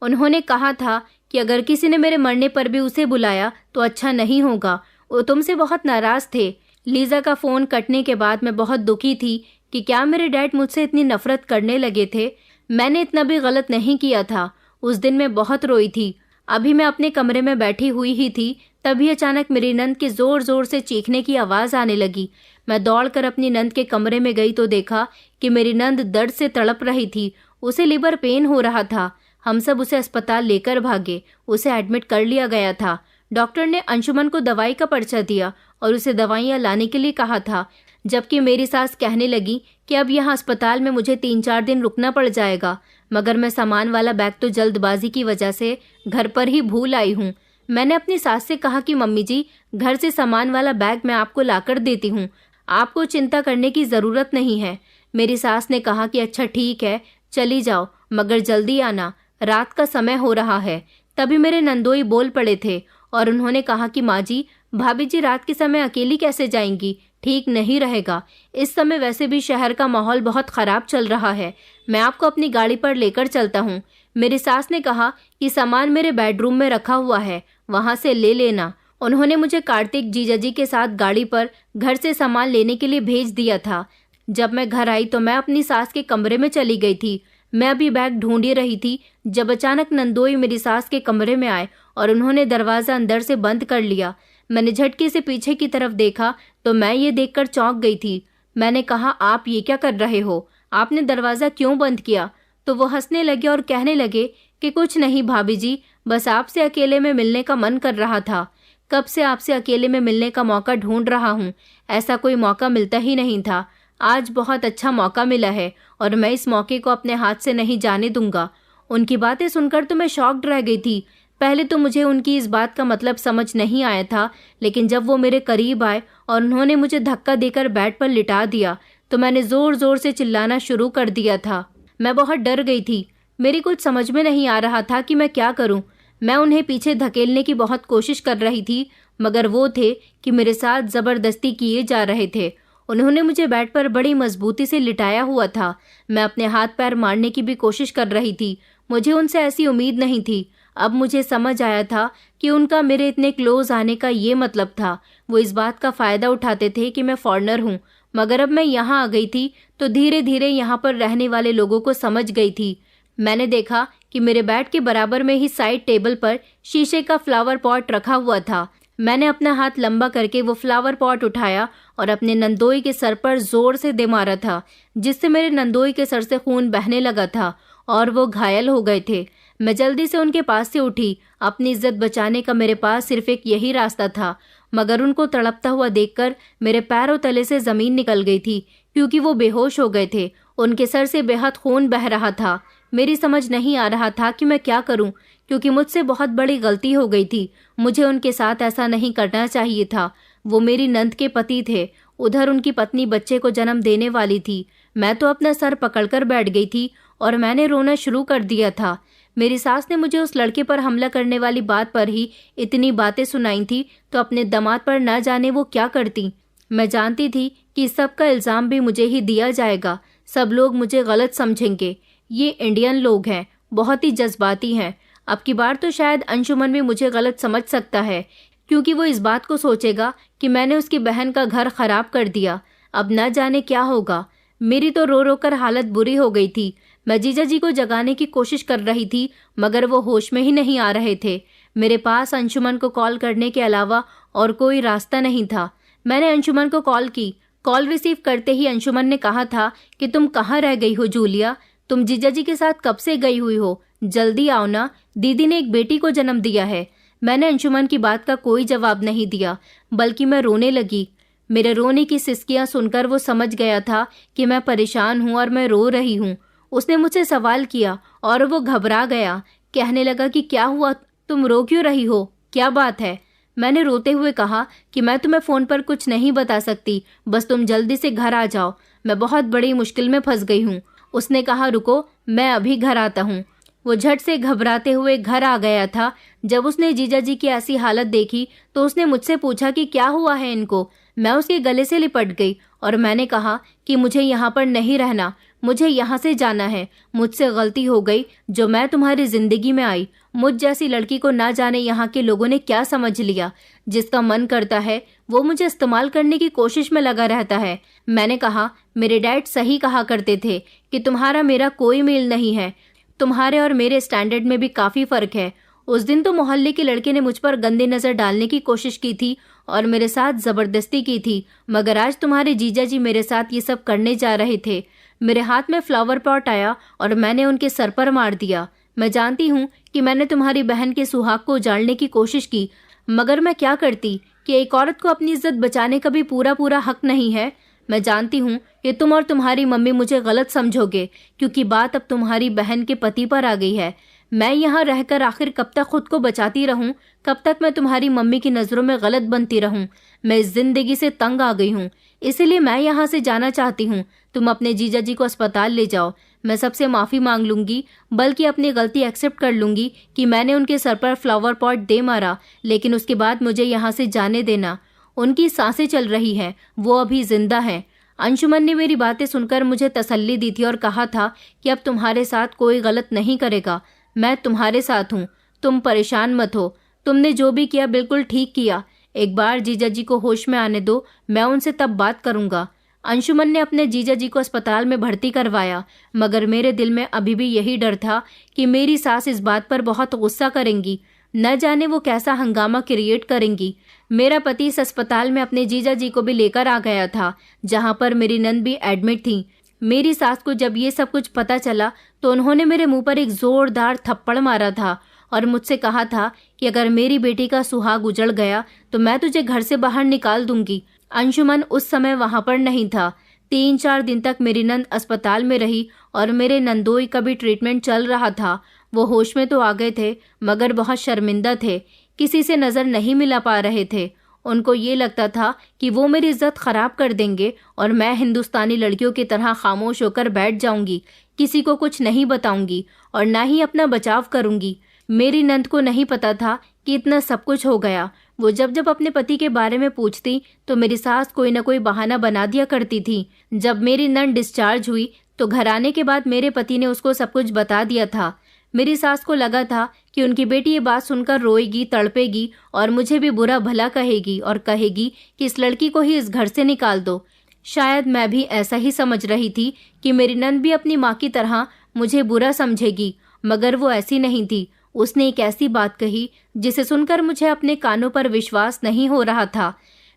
उन्होंने कहा था कि अगर किसी ने मेरे मरने पर भी उसे बुलाया तो अच्छा नहीं होगा। वो तुमसे बहुत नाराज़ थे। लीज़ा का फ़ोन कटने के बाद मैं बहुत दुखी थी कि क्या मेरे डैड मुझसे इतनी नफ़रत करने लगे थे। मैंने इतना भी गलत नहीं किया था। उस दिन मैं बहुत रोई थी। अभी मैं अपने कमरे में बैठी हुई ही थी, तभी अचानक मेरी नंद के ज़ोर ज़ोर से चीखने की आवाज़ आने लगी। मैं दौड़कर अपनी नंद के कमरे में गई तो देखा कि मेरी नंद दर्द से तड़प रही थी। उसे लिवर पेन हो रहा था। हम सब उसे अस्पताल लेकर भागे। उसे एडमिट कर लिया गया था। डॉक्टर ने अंशुमन को दवाई का पर्चा दिया और उसे दवाइयाँ लाने के लिए कहा था, जबकि मेरी सास कहने लगी कि अब यहाँ अस्पताल में मुझे 3-4 दिन रुकना पड़ जाएगा। मगर मैं सामान वाला बैग तो जल्दबाजी की वजह से घर पर ही भूल आई हूँ। मैंने अपनी सास से कहा कि मम्मी जी, घर से सामान वाला बैग मैं आपको लाकर देती हूँ, आपको चिंता करने की ज़रूरत नहीं है। मेरी सास ने कहा कि अच्छा ठीक है, चली जाओ, मगर जल्दी आना, रात का समय हो रहा है। तभी मेरे नंदोई बोल पड़े थे और उन्होंने कहा कि माँ जी, भाभी जी रात के समय अकेली कैसे जाएंगी, ठीक नहीं रहेगा। इस समय वैसे भी शहर का माहौल बहुत खराब चल रहा है, मैं आपको अपनी गाड़ी पर लेकर चलता हूँ। मेरी सास ने कहा कि सामान मेरे बेडरूम में रखा हुआ है, वहां से ले लेना। उन्होंने मुझे कार्तिक जीजाजी के साथ गाड़ी पर घर से सामान लेने के लिए भेज दिया था। जब मैं घर आई तो मैं अपनी सास के कमरे में चली गई थी। मैं अभी बैग ढूंढ ही रही थी जब अचानक नंदोई मेरी सास के कमरे में आए और उन्होंने दरवाजा अंदर से बंद कर लिया। मैंने झटके से पीछे की तरफ देखा तो मैं ये देखकर चौंक गई थी। मैंने कहा, आप ये क्या कर रहे हो, आपने दरवाजा क्यों बंद किया? तो वो हंसने लगे और कहने लगे कि कुछ नहीं भाभी जी, बस आपसे अकेले में मिलने का मन कर रहा था। कब से आपसे अकेले में मिलने का मौका ढूंढ रहा हूँ, ऐसा कोई मौका मिलता ही नहीं था। आज बहुत अच्छा मौका मिला है और मैं इस मौके को अपने हाथ से नहीं जाने दूंगा। उनकी बातें सुनकर तो मैं शॉक्ड रह गई थी। पहले तो मुझे उनकी इस बात का मतलब समझ नहीं आया था, लेकिन जब वो मेरे करीब आए और उन्होंने मुझे धक्का देकर बेड पर लिटा दिया तो मैंने जोर जोर से चिल्लाना शुरू कर दिया था। मैं बहुत डर गई थी। मेरी कुछ समझ में नहीं आ रहा था कि मैं क्या करूं। मैं उन्हें पीछे धकेलने की बहुत कोशिश कर रही थी, मगर वो थे कि मेरे साथ जबरदस्ती किए जा रहे थे। उन्होंने मुझे बेड पर बड़ी मजबूती से लिटाया हुआ था। मैं अपने हाथ पैर मारने की भी कोशिश कर रही थी। मुझे उनसे ऐसी उम्मीद नहीं थी। अब मुझे समझ आया था कि उनका मेरे इतने क्लोज आने का ये मतलब था। वो इस बात का फायदा उठाते थे कि मैं फॉरेनर हूँ। मगर अब मैं यहाँ आ गई थी तो धीरे धीरे यहाँ पर रहने वाले लोगों को समझ गई थी। मैंने देखा कि मेरे बेड के बराबर में ही साइड टेबल पर शीशे का फ्लावर पॉट रखा हुआ था। मैंने अपना हाथ लंबा करके वो फ्लावर पॉट उठाया और अपने नंदोई के सर पर जोर से दे मारा था, जिससे मेरे नंदोई के सर से खून बहने लगा था और वो घायल हो गए थे। मैं जल्दी से उनके पास से उठी। अपनी इज्जत बचाने का मेरे पास सिर्फ एक यही रास्ता था, मगर उनको तड़पता हुआ देखकर मेरे पैरों तले से जमीन निकल गई थी, क्योंकि वो बेहोश हो गए थे। उनके सर से बेहद खून बह रहा था। मेरी समझ नहीं आ रहा था कि मैं क्या करूं, क्योंकि मुझसे बहुत बड़ी गलती हो गई थी। मुझे उनके साथ ऐसा नहीं करना चाहिए था। वो मेरी नंद के पति थे, उधर उनकी पत्नी बच्चे को जन्म देने वाली थी। मैं तो अपना सर पकड़कर बैठ गई थी और मैंने रोना शुरू कर दिया था। मेरी सास ने मुझे उस लड़के पर हमला करने वाली बात पर ही इतनी बातें सुनाई थी, तो अपने दामाद पर न जाने वो क्या करती। मैं जानती थी कि सबका इल्जाम भी मुझे ही दिया जाएगा। सब लोग मुझे गलत समझेंगे। ये इंडियन लोग हैं, बहुत ही जज्बाती हैं। अब की बार तो शायद अंशुमन भी मुझे गलत समझ सकता है, क्योंकि वो इस बात को सोचेगा कि मैंने उसकी बहन का घर खराब कर दिया। अब न जाने क्या होगा। मेरी तो रो रो कर हालत बुरी हो गई थी। मैं जीजा जी को जगाने की कोशिश कर रही थी, मगर वो होश में ही नहीं आ रहे थे। मेरे पास अंशुमन को कॉल करने के अलावा और कोई रास्ता नहीं था। मैंने अंशुमन को कॉल की। कॉल रिसीव करते ही अंशुमन ने कहा था कि तुम कहाँ रह गई हो जूलिया, तुम जीजा जी के साथ कब से गई हुई हो, जल्दी आओ ना, दीदी ने एक बेटी को जन्म दिया है। मैंने अंशुमन की बात का कोई जवाब नहीं दिया, बल्कि मैं रोने लगी। मेरे रोने की सिसकियां सुनकर वो समझ गया था कि मैं परेशान हूँ और मैं रो रही हूँ। उसने मुझसे सवाल किया और वो घबरा गया। कहने लगा कि क्या हुआ, तुम रो क्यों रही हो, क्या बात है? मैंने रोते हुए कहा कि मैं तुम्हें फ़ोन पर कुछ नहीं बता सकती, बस तुम जल्दी से घर आ जाओ, मैं बहुत बड़ी मुश्किल में फंस गई हूँ। उसने कहा रुको, मैं अभी घर आता हूँ। वो झट से घबराते हुए घर आ गया था। जब उसने जीजा जी की ऐसी हालत देखी तो उसने मुझसे पूछा कि क्या हुआ है इनको। मैं उसके गले से लिपट गई और मैंने कहा कि मुझे यहाँ पर नहीं रहना, मुझे यहाँ से जाना है। मुझसे गलती हो गई जो मैं तुम्हारी जिंदगी में आई। मुझ जैसी लड़की को ना जाने यहाँ के लोगों ने क्या समझ लिया। जिसका मन करता है वो मुझे इस्तेमाल करने की कोशिश में लगा रहता है। मैंने कहा मेरे डैड सही कहा करते थे कि तुम्हारा मेरा कोई मेल नहीं है, तुम्हारे और मेरे स्टैंडर्ड में भी काफी फर्क है। उस दिन तो मोहल्ले के लड़के ने मुझ पर गंदी नजर डालने की कोशिश की थी और मेरे साथ जबरदस्ती की थी, मगर आज तुम्हारे जीजा जी मेरे साथ ये सब करने जा रहे थे। मेरे हाथ में फ्लावर पॉट आया और मैंने उनके सर पर मार दिया। मैं जानती हूँ कि मैंने तुम्हारी बहन के सुहाग को उजाड़ने की कोशिश की, मगर मैं क्या करती कि एक औरत को अपनी इज्जत बचाने का भी पूरा पूरा हक नहीं है। मैं जानती हूँ कि तुम और तुम्हारी मम्मी मुझे गलत समझोगे, क्योंकि बात अब तुम्हारी बहन के पति पर आ गई है। मैं यहाँ रहकर आखिर कब तक खुद को बचाती रहूं? कब तक मैं तुम्हारी मम्मी की नज़रों में गलत बनती रहूं? मैं इस जिंदगी से तंग आ गई हूँ, इसीलिए मैं यहाँ से जाना चाहती हूँ। तुम अपने जीजा जी को अस्पताल ले जाओ। मैं सबसे माफ़ी मांग लूँगी, बल्कि अपनी गलती एक्सेप्ट कर लूँगी कि मैंने उनके सर पर फ्लावर पॉट दे मारा, लेकिन उसके बाद मुझे यहाँ से जाने देना। उनकी सांसें चल रही हैं, वो अभी जिंदा हैं। अंशुमन ने मेरी बातें सुनकर मुझे तसल्ली दी थी और कहा था कि अब तुम्हारे साथ कोई गलत नहीं करेगा, मैं तुम्हारे साथ हूँ, तुम परेशान मत हो, तुमने जो भी किया बिल्कुल ठीक किया। एक बार जीजा जी को होश में आने दो, मैं उनसे तब बात करूँगा। अंशुमन ने अपने जीजा जी को अस्पताल में भर्ती करवाया, मगर मेरे दिल में अभी भी यही डर था कि मेरी सास इस बात पर बहुत गुस्सा करेंगी, न जाने वो कैसा हंगामा क्रिएट करेंगी। मेरा पति इस अस्पताल में अपने जीजा जी को भी लेकर आ गया था, जहां पर मेरी नंद भी एडमिट थी। मेरी सास को जब ये सब कुछ पता चला तो उन्होंने मेरे मुंह पर एक जोरदार थप्पड़ मारा था और मुझसे कहा था कि अगर मेरी बेटी का सुहाग उजड़ गया तो मैं तुझे घर से बाहर निकाल दूंगी। अंशुमन उस समय वहां पर नहीं था। 3-4 दिन तक मेरी नंद अस्पताल में रही और मेरे नंदोई का भी ट्रीटमेंट चल रहा था। वो होश में तो आ गए थे, मगर बहुत शर्मिंदा थे, किसी से नज़र नहीं मिला पा रहे थे। उनको ये लगता था कि वो मेरी इज्जत खराब कर देंगे और मैं हिंदुस्तानी लड़कियों की तरह खामोश होकर बैठ जाऊंगी, किसी को कुछ नहीं बताऊंगी और ना ही अपना बचाव करूंगी। मेरी नंद को नहीं पता था कि इतना सब कुछ हो गया। वो जब जब अपने पति के बारे में पूछती तो मेरी सास कोई न कोई बहाना बना दिया करती थी। जब मेरी नंद डिस्चार्ज हुई तो घर आने के बाद मेरे पति ने उसको सब कुछ बता दिया था। मेरी सास को लगा था कि उनकी बेटी ये बात सुनकर रोएगी, तड़पेगी और मुझे भी बुरा भला कहेगी और कहेगी कि इस लड़की को ही इस घर से निकाल दो। शायद मैं भी ऐसा ही समझ रही थी कि मेरी नंद भी अपनी माँ की तरह मुझे बुरा समझेगी, मगर वो ऐसी नहीं थी। उसने एक ऐसी बात कही जिसे सुनकर मुझे अपने कानों पर विश्वास नहीं हो रहा था।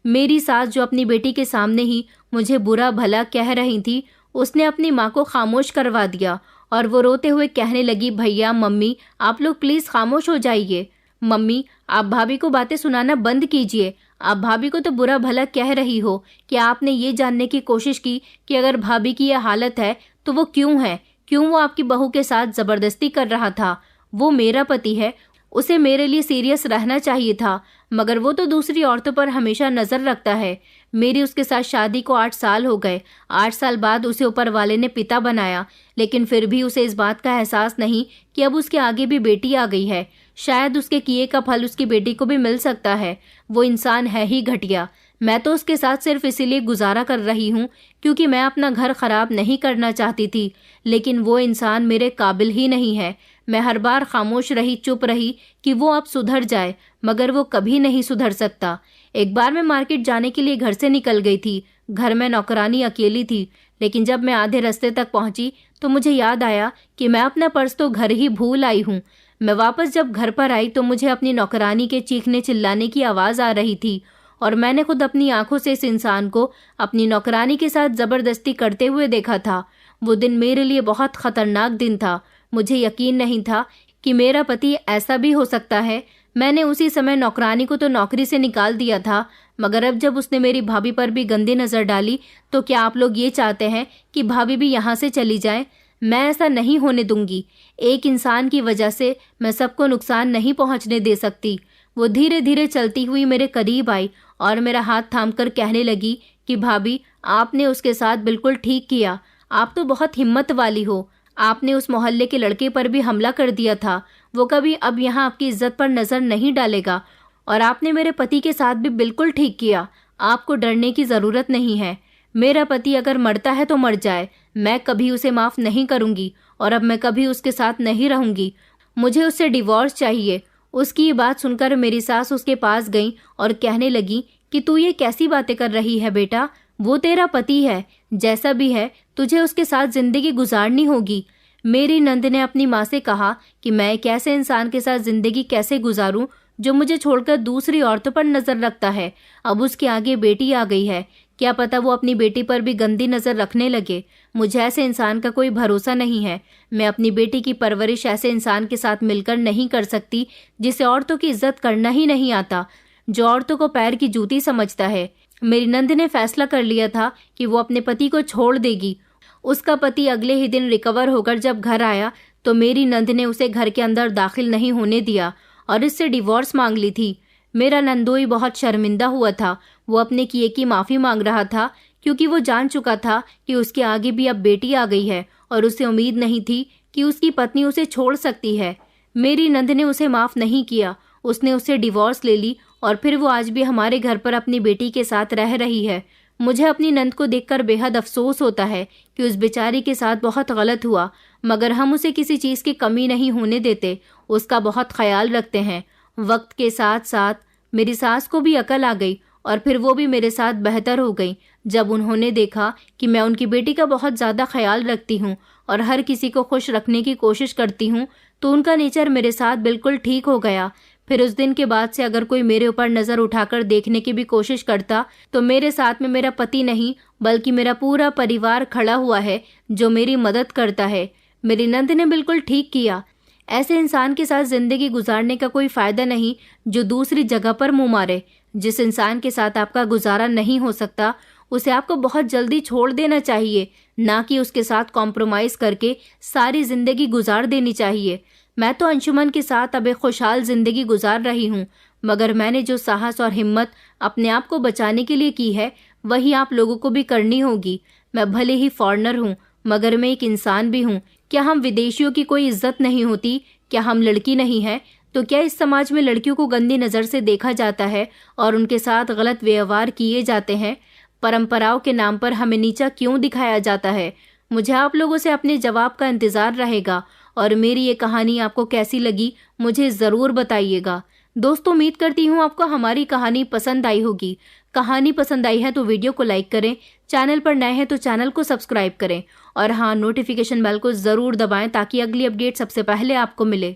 मेरी सास जो अपनी बेटी के सामने ही मुझे बुरा भला कह रही थी, उसने अपनी माँ को खामोश करवा दिया और वो रोते हुए कहने लगी, भैया मम्मी आप लोग प्लीज खामोश हो जाइए। मम्मी आप भाभी को बातें सुनाना बंद कीजिए। आप भाभी को तो बुरा भला कह रही हो कि आपने ये जानने की कोशिश की कि अगर भाभी की यह हालत है तो वो क्यों है, क्यों वो आपकी बहू के साथ जबरदस्ती कर रहा था। वो मेरा पति है, उसे मेरे लिए सीरियस रहना चाहिए था, मगर वो तो दूसरी औरतों पर हमेशा नजर रखता है। मेरी उसके साथ शादी को 8 साल हो गए। 8 साल बाद उसे ऊपर वाले ने पिता बनाया, लेकिन फिर भी उसे इस बात का एहसास नहीं कि अब उसके आगे भी बेटी आ गई है। शायद उसके किए का फल उसकी बेटी को भी मिल सकता है। वो इंसान है ही घटिया। मैं तो उसके साथ सिर्फ इसीलिए गुजारा कर रही हूँ क्योंकि मैं अपना घर खराब नहीं करना चाहती थी, लेकिन वो इंसान मेरे काबिल ही नहीं है। मैं हर बार खामोश रही, चुप रही कि वो अब सुधर जाए, मगर वो कभी नहीं सुधर सकता। एक बार मैं मार्केट जाने के लिए घर से निकल गई थी। घर में नौकरानी अकेली थी, लेकिन जब मैं आधे रास्ते तक पहुंची तो मुझे याद आया कि मैं अपना पर्स तो घर ही भूल आई हूँ। मैं वापस जब घर पर आई तो मुझे अपनी नौकरानी के चीखने चिल्लाने की आवाज़ आ रही थी और मैंने खुद अपनी आंखों से इस इंसान को अपनी नौकरानी के साथ ज़बरदस्ती करते हुए देखा था। वो दिन मेरे लिए बहुत खतरनाक दिन था। मुझे यकीन नहीं था कि मेरा पति ऐसा भी हो सकता है। मैंने उसी समय नौकरानी को तो नौकरी से निकाल दिया था, मगर अब जब उसने मेरी भाभी पर भी गंदी नज़र डाली तो क्या आप लोग ये चाहते हैं कि भाभी भी यहाँ से चली जाए? मैं ऐसा नहीं होने दूंगी। एक इंसान की वजह से मैं सबको नुकसान नहीं पहुँचने दे सकती। वो धीरे धीरे चलती हुई मेरे करीब आई और मेरा हाथ थामकर कहने लगी कि भाभी आपने उसके साथ बिल्कुल ठीक किया। आप तो बहुत हिम्मत वाली हो। आपने उस मोहल्ले के लड़के पर भी हमला कर दिया था। वो कभी अब यहाँ आपकी इज्जत पर नज़र नहीं डालेगा। और आपने मेरे पति के साथ भी बिल्कुल ठीक किया। आपको डरने की ज़रूरत नहीं है। मेरा पति अगर मरता है तो मर जाए, मैं कभी उसे माफ़ नहीं करूँगी और अब मैं कभी उसके साथ नहीं रहूँगी। मुझे उससे डिवोर्स चाहिए। उसकी ये बात सुनकर मेरी सास उसके पास गई और कहने लगी कि तू ये कैसी बातें कर रही है बेटा, वो तेरा पति है, जैसा भी है तुझे उसके साथ जिंदगी गुजारनी होगी। मेरी नंद ने अपनी माँ से कहा कि मैं एक ऐसे इंसान के साथ जिंदगी कैसे गुजारूं जो मुझे छोड़कर दूसरी औरतों पर नजर रखता है। अब उसके आगे बेटी आ गई है, क्या पता वो अपनी बेटी पर भी गंदी नजर रखने लगे। मुझे ऐसे इंसान का कोई भरोसा नहीं है। मैं अपनी बेटी की परवरिश ऐसे इंसान के साथ मिलकर नहीं कर सकती जिसे औरतों की इज्जत करना ही नहीं आता, जो औरतों को पैर की जूती समझता है। मेरी नंद ने फैसला कर लिया था कि वो अपने पति को छोड़ देगी। उसका पति अगले ही दिन रिकवर होकर जब घर आया तो मेरी नंद ने उसे घर के अंदर दाखिल नहीं होने दिया और इससे डिवोर्स मांग ली थी। मेरा नंदोई बहुत शर्मिंदा हुआ था। वो अपने किए की माफ़ी मांग रहा था क्योंकि वो जान चुका था कि उसके आगे भी अब बेटी आ गई है और उसे उम्मीद नहीं थी कि उसकी पत्नी उसे छोड़ सकती है। मेरी नंद ने उसे माफ नहीं किया, उसने उससे डिवोर्स ले ली और फिर वो आज भी हमारे घर पर अपनी बेटी के साथ रह रही है। मुझे अपनी नंद को देखकर बेहद अफसोस होता है कि उस बेचारी के साथ बहुत गलत हुआ, मगर हम उसे किसी चीज़ की कमी नहीं होने देते, उसका बहुत ख्याल रखते हैं। वक्त के साथ साथ मेरी सास को भी अकल आ गई और फिर वो भी मेरे साथ बेहतर हो गई। जब उन्होंने देखा कि मैं उनकी बेटी का बहुत ज़्यादा ख्याल रखती हूँ और हर किसी को खुश रखने की कोशिश करती हूँ, तो उनका नेचर मेरे साथ बिल्कुल ठीक हो गया। फिर उस दिन के बाद से अगर कोई मेरे ऊपर नज़र उठाकर देखने की भी कोशिश करता तो मेरे साथ में मेरा पति नहीं बल्कि मेरा पूरा परिवार खड़ा हुआ है जो मेरी मदद करता है। मेरी नंद ने बिल्कुल ठीक किया। ऐसे इंसान के साथ जिंदगी गुजारने का कोई फ़ायदा नहीं जो दूसरी जगह पर मुंह मारे। जिस इंसान के साथ आपका गुजारा नहीं हो सकता उसे आपको बहुत जल्दी छोड़ देना चाहिए, ना कि उसके साथ कॉम्प्रोमाइज़ करके सारी ज़िंदगी गुजार देनी चाहिए। मैं तो अंशुमन के साथ अब एक खुशहाल ज़िंदगी गुजार रही हूँ, मगर मैंने जो साहस और हिम्मत अपने आप को बचाने के लिए की है वही आप लोगों को भी करनी होगी। मैं भले ही फॉरेनर हूँ मगर मैं एक इंसान भी हूँ। क्या हम विदेशियों की कोई इज्जत नहीं होती? क्या हम लड़की नहीं हैं? तो क्या इस समाज में लड़कियों को गंदी नज़र से देखा जाता है और उनके साथ गलत व्यवहार किए जाते हैं? परंपराओं के नाम पर हमें नीचा क्यों दिखाया जाता है? मुझे आप लोगों से अपने जवाब का इंतज़ार रहेगा और मेरी ये कहानी आपको कैसी लगी मुझे ज़रूर बताइएगा। दोस्तों, उम्मीद करती हूँ आपको हमारी कहानी पसंद आई होगी। कहानी पसंद आई है तो वीडियो को लाइक करें, चैनल पर नए हैं तो चैनल को सब्सक्राइब करें और हाँ, नोटिफिकेशन बेल को ज़रूर दबाएं ताकि अगली अपडेट सबसे पहले आपको मिले।